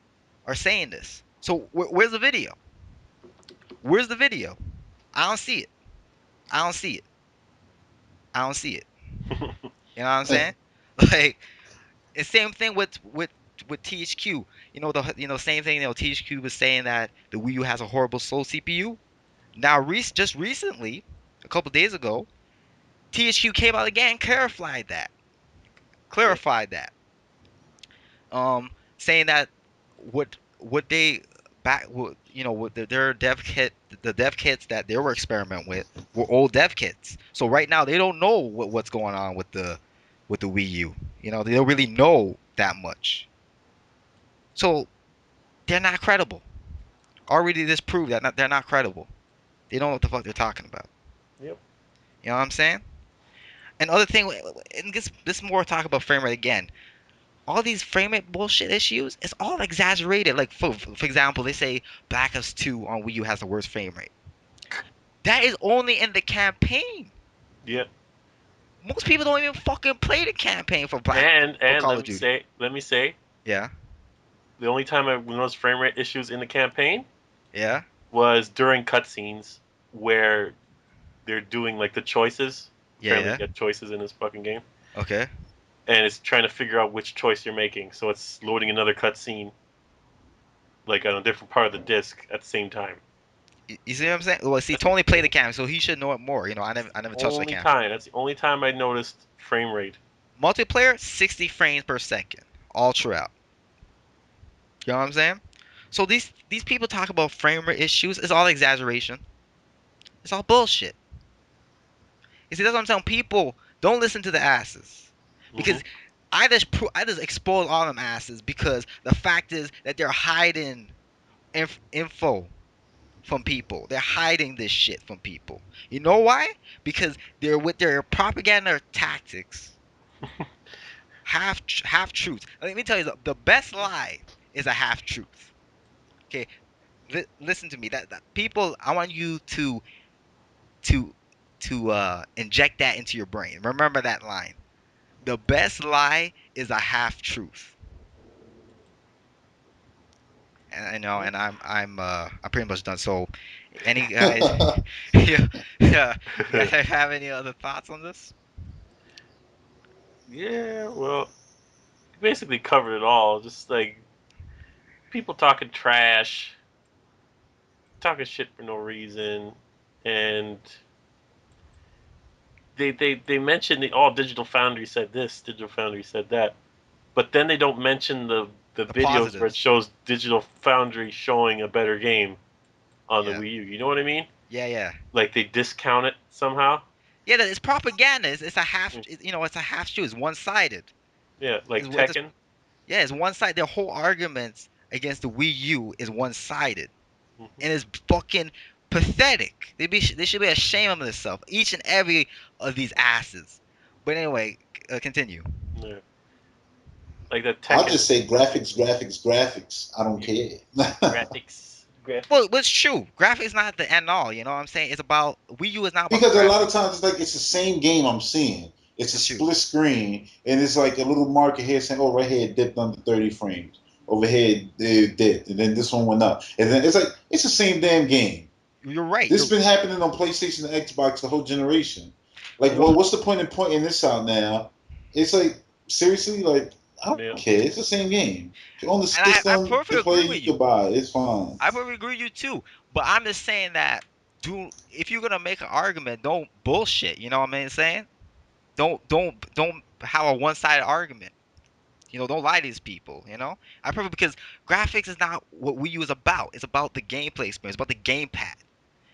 are saying this. So where's the video? Where's the video? I don't see it. I don't see it. I don't see it. You know what I'm saying? Like, the same thing with THQ. Same thing. THQ was saying that the Wii U has a horrible slow CPU. Now, just recently, a couple days ago, THQ came out again and clarified that. Yeah. Clarified that. Saying that what they back, with their the dev kits that they were experimenting with were old dev kits. So right now they don't know what's going on with the Wii U. They don't really know that much. So they're not credible. Already disproved that they're not credible. They don't know what the fuck they're talking about. Yep. You know what I'm saying? And other thing, and this more talk about frame rate again. All these frame rate bullshit issues, it's all exaggerated. Like for example, they say Black Ops 2 on Wii U has the worst frame rate. That is only in the campaign. Yep. Most people don't even fucking play the campaign for for And Call of Duty. let me say, Yeah, the only time I noticed frame rate issues in the campaign yeah, was during cutscenes where they're doing like the choices. yeah, Apparently, yeah. you get choices in this fucking game, Okay. and it's trying to figure out which choice you're making. So it's loading another cutscene, like on a different part of the disc at the same time. You see what I'm saying? Well, see, That's the Tony played the campaign, so he should know it more. I never touched the only campaign. time. That's the only time I noticed frame rate. Multiplayer, 60 frames per second, all throughout. You know what I'm saying? So these people talk about frame rate issues. It's all exaggeration. It's all bullshit. You see, that's what I'm telling people. Don't listen to the asses, Hmm. because I just expose all them asses because the fact is that they're hiding info from people. They're hiding this shit from people. You know why? Because they're with their propaganda tactics. Half truths. Let me tell you, the best lie is a half truth. Okay, listen to me. That people, I want you to inject that into your brain. Remember that line. The best lie is a half truth. And I know, and I'm pretty much done. So, any guys, yeah, yeah, you guys have any other thoughts on this? Yeah, well, basically covered it all. Just like people talking trash, talking shit for no reason, and they mention Digital Foundry said this, Digital Foundry said that, but then they don't mention the The videos where it positives. shows Digital Foundry showing a better game on the Yeah, Wii U. You know what I mean? yeah, yeah, Like they discount it somehow. yeah. It's propaganda. It's a half. It's a half truth. It's one sided. Yeah, Is like what this. Tekken. Yeah, it's one side. Their whole arguments against the Wii U is one sided, Hmm. and it's fucking pathetic. They should be ashamed of themselves. Each and every of these asses. But anyway, continue. Yeah. Like that I'll Tekken just say graphics, graphics, graphics. I don't care. Well, graphics. it's true. Graphics not the end all. You know what I'm saying? It's about Wii U is not about the Because a lot of graphics. times it's like it's the same game I'm seeing. It's a It's true. split screen, and it's like a little marker here saying, "Oh, right here it dipped under 30 frames. Over here it dipped, and then this one went up, and then it's like it's the same damn game. You're right. This has been happening on PlayStation and Xbox the whole generation. Like, You're what's the point in pointing this out now? It's like seriously, like I don't Yeah. care. It's the same game. If you own the And I system perfectly to play, agree you with can you. buy it. It's fine. I perfectly agree with you too. But I'm just saying that if you're gonna make an argument, don't bullshit. You know what I'm saying? Don't have a one-sided argument. Don't lie to these people. I prefer because graphics is not what Wii U is about. It's about the gameplay experience, about the gamepad.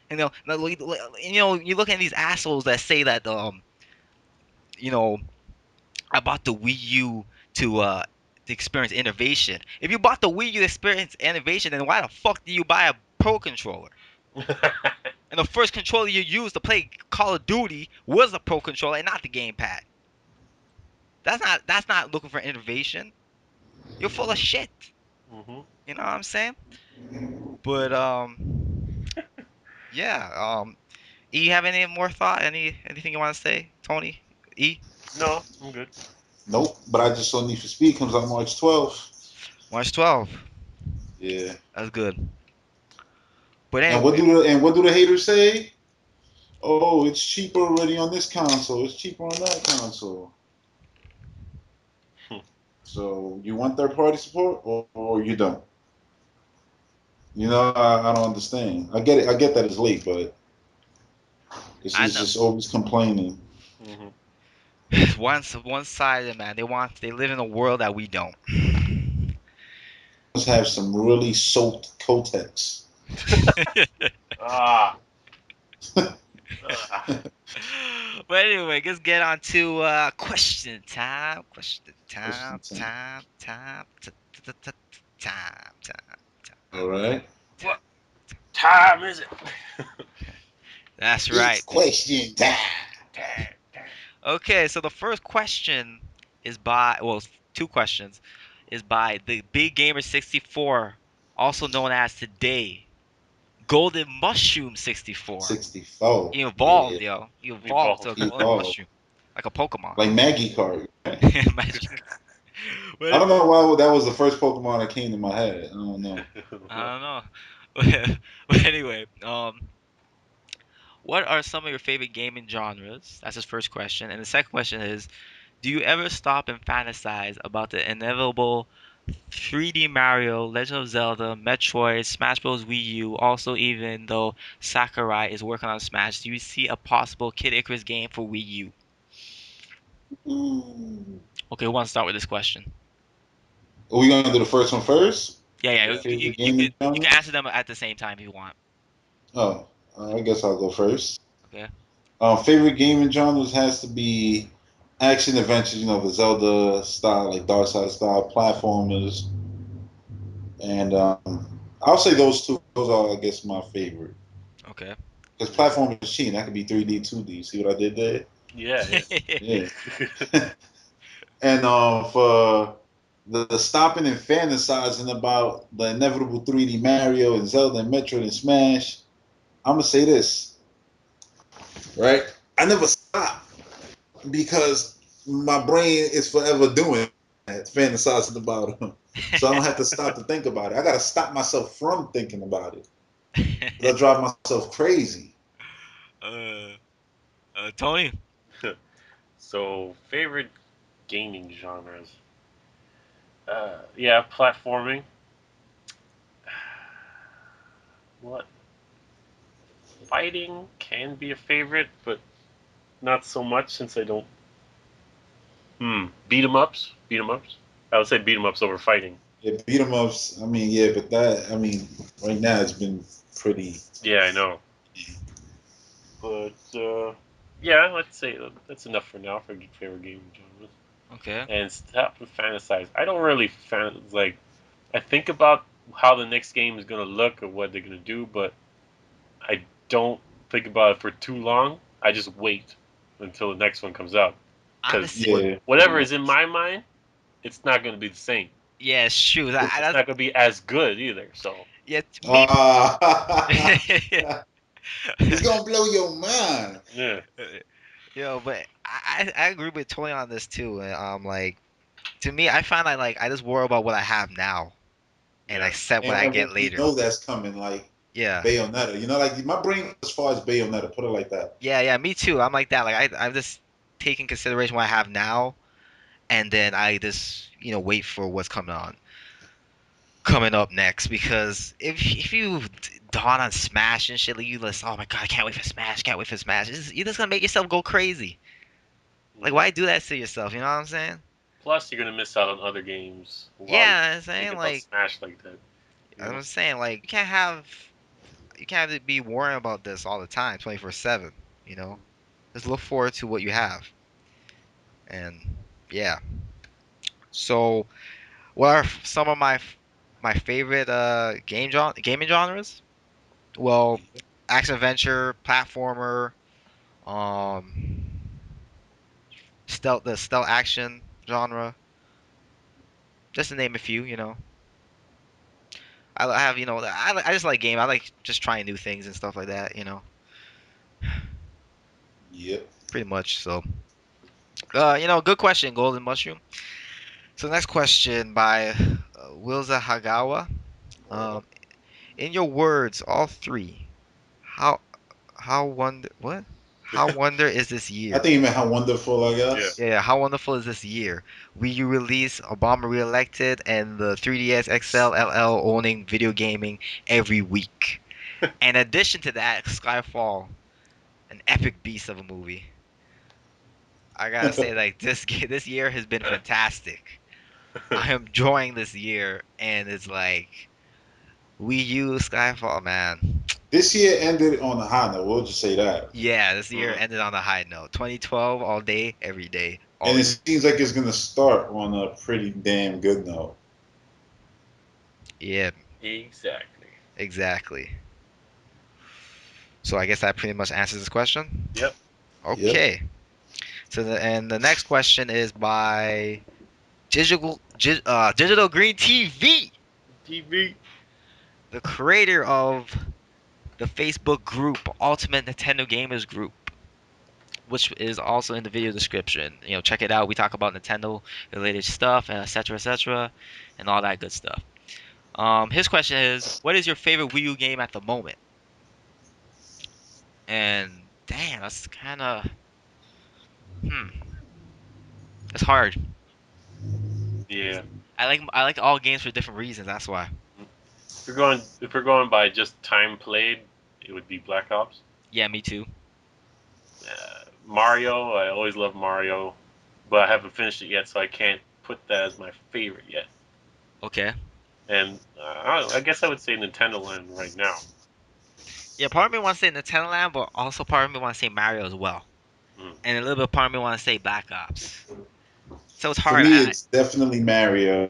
You look at these assholes that say that you know, I bought the Wii U to experience innovation. If you bought the Wii U to experience innovation, then why the fuck do you buy a Pro controller? And the first controller you used to play Call of Duty was the Pro controller and not the gamepad. That's not looking for innovation. You're full of shit. Hmm. You know what I'm saying? But yeah. E, you have any more thought? Anything you want to say, Tony? E, No, I'm good. Nope. But I just saw Need for Speed comes out March 12th. March 12. Yeah. That's good. But And anyway, what do the haters say? Oh, it's cheaper already on this console. It's cheaper on that console. So you want third party support or you don't? I don't understand. I get it. I get that it's late, but I it's know just always complaining. Hmm. one sided, man. They live in a world that we don't. must have some really soaked Kotex. Ah. But anyway, let's get on to question time. Question Question time. time. Time. Time. Time. Time. All right. What time is it? That's right. It's question time. Okay, so the first question is by, well, two questions, is by the Big Gamer 64, also known as today Golden Mushroom 64. 64. He Yeah. evolved, yo. He evolved to a Evolved. golden Evolved. mushroom, like a Pokemon. Like Maggie card. Magic. I don't But know why that was the first Pokemon that came to my head. I don't know. I don't know. But anyway, what are some of your favorite gaming genres? That's his first question. And the second question is, do you ever stop and fantasize about the inevitable 3D Mario, Legend of Zelda, Metroid, Smash Bros. Wii U? Also, even though Sakurai is working on Smash, do you see a possible Kid Icarus game for Wii U? Ooh. Okay, who wants to start with this question? Are we gonna do the first one first? Yeah, yeah, Yeah. Favorite you gaming can genres? answer them at the same time if you want. Oh, I guess I'll go first. Okay. Favorite gaming genres has to be action adventure. You know, the Zelda style, like Dark Side style platformers, and I'll say those two. Those are, I guess, my favorite. Okay. Because platform is cheating. That could be 3D, 2D. See what I did there? Yeah, Yeah. And for the stopping and fantasizing about the inevitable 3D Mario and Zelda and Metroid and Smash, I'm gonna say this, right? I never stop because my brain is forever doing that, fantasizing about them. So I don't have to stop to think about it. I gotta stop myself from thinking about it. 'Cause I drive myself crazy. uh, Tony. So, favorite gaming genres? Yeah, platforming. What? Fighting can be a favorite, but not so much since I don't. Beat 'em ups. Beat 'em ups. I would say beat 'em ups over fighting. Yeah, beat 'em ups. I mean, yeah, but that, I mean, right now it's been pretty. Yeah, I know. But yeah, let's say that's enough for now for favorite gaming genres. Okay. And stop and fantasize. I don't really like. I think about how the next game is gonna look or what they're gonna do, but I don't think about it for too long. I just wait until the next one comes out I'm the because same. Yeah, pretty whatever much. is in my mind, it's not gonna be the same. Yeah, shoot. It's not gonna be as good either. So Yeah, me. Ah, it's gonna blow your mind. yeah, Yo, but I agree with Tony on this too. And like to me, I find I just worry about what I have now and yeah, accept what I And get we later. know that's coming, like Yeah. Bayonetta. You know, like my brain as far as Bayonetta. Put it like that. Yeah, yeah, me too. I'm like that. I'm just taking consideration what I have now, and then I just wait for what's coming up next. Because if you dawn on Smash and shit, like you just, oh my god, I can't wait for Smash, can't wait for Smash. You're just gonna make yourself go crazy. Like, yeah. why do that to yourself? You know what I'm saying? Plus, you're gonna miss out on other games while you Yeah, I'm think saying about like Smash like that. You know? I'm saying like you can't have to be worrying about this all the time, 24/7. You know, just look forward to what you have, and yeah. So, what are some of my favorite gaming genres? Well, action adventure, platformer, um, the stealth action genre, just to name a few. I have I just like game. I like just trying new things and stuff like that. Yep. Pretty much. So, good question, Golden Mushroom. So next question by Wilza Hagawa. Oh. Um, in your words, all three, how how wonder what? How wonder is this I year? think you meant how wonderful, I Yeah. guess. Yeah, how wonderful is this year? Wii U release, Obama reelected, and the 3DS XL LL owning video gaming every week. In addition to that, Skyfall, an epic beast of a movie. I gotta say, like this year has been fantastic. I am enjoying this year, and it's like Wii U, Skyfall, man. This year ended on a high note. We'll just say that. Yeah, this year Mhm. ended on a high note. 2012, all day, every day, And it always. seems like it's gonna start on a pretty damn good note. Yeah, Exactly. exactly. So I guess that pretty much answers this question. Yep. Yep. Okay. And the next question is by Digital Green TV, TV. the creator of the Facebook group Ultimate Nintendo Gamers Group, which is also in the video description. Check it out. We talk about Nintendo related stuff, and etc. etc. and all that good stuff. His question is, what is your favorite Wii U game at the moment? And damn, that's kind of it's hard. Yeah. I like all games for different reasons. That's why. If we're going by just time played, it would be Black Ops. Yeah, me too. Mario, I always love Mario, but I haven't finished it yet, so I can't put that as my favorite yet. Okay. And I guess I would say Nintendo Land right now. Yeah, part of me wants to say Nintendo Land, but also part of me wants to say Mario as well, Mm. and a little bit part of me wants to say Black Ops. So it's For hard. me, it's definitely Mario.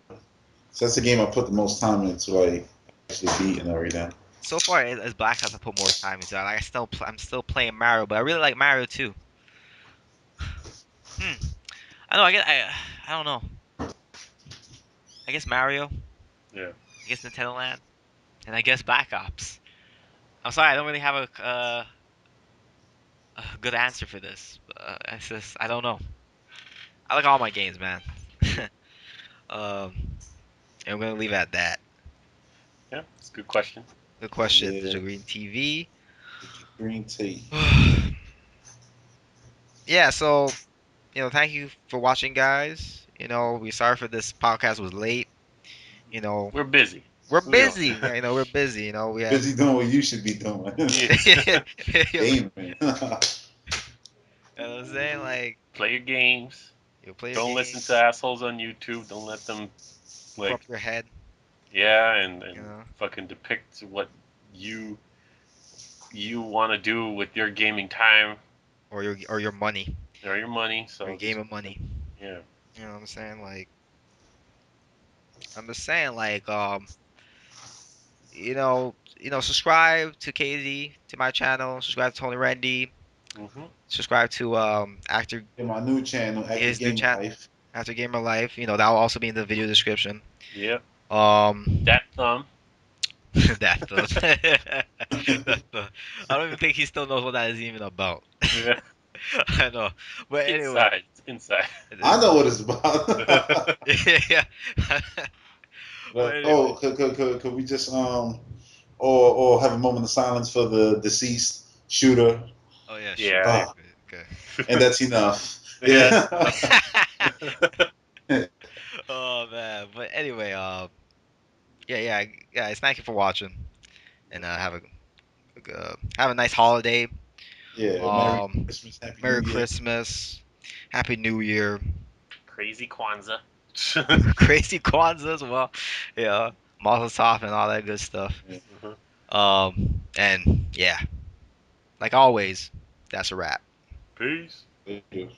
So that's the game I put the most time into, like actually beat and everything. So far as Black Ops, I put more time into it. Like I'm still playing Mario, but I really like Mario too. Hmm. I know. I don't know. I guess Mario. Yeah. I guess Nintendo Land, and I guess Black Ops. I'm sorry, I don't really have a good answer for this. It's just I don't know. I like all my games, man. Mm. um, and we're gonna leave it at that. Yeah, it's a good question. Good question, Yeah, Digital Green TV. green tea. Yeah, so thank you for watching, guys. We're sorry for this podcast was late. You know, We're busy. we're We know. busy. Yeah, we're busy. We have. Busy doing what you should be doing. Yeah. You Gaming. know what I'm saying? Like, Play your games. you play your Don't listen to games, assholes on YouTube. Don't let them like corrupt your head. yeah, and You know, fucking depict what you you want to do with your gaming time or your money, or your money. or your So just gaming money. yeah. You know what I'm saying? Like, I'm just saying, like, subscribe to KZ, to my channel. Subscribe to Tony Rendy. Hmm. Subscribe to actor In my new channel, Active his new Gamer chat Life. Actor Gamer Life. That will also be in the video description. Yep. Um, That thumb. that the, that the, I don't even think he still knows what that is even about. Yeah. I know, but anyway, Inside. Inside. I know what it's about. yeah. But But anyway, could we just or have a moment of silence for the deceased shooter? oh yeah, sure, Yeah. Ah, okay. and that's enough. Yeah. That's Yeah. enough. Oh man, but anyway, yeah, yeah, guys, thank you for watching, and have a nice holiday. Yeah. Merry Um, Christmas, Happy New Merry Year. Christmas, Happy New Year, Crazy Kwanzaa. Crazy Kwanzaa as well. Yeah, Mazel Tov and all that good stuff. Yeah. Mhm. And yeah, like always, that's a wrap. Peace. Thank you.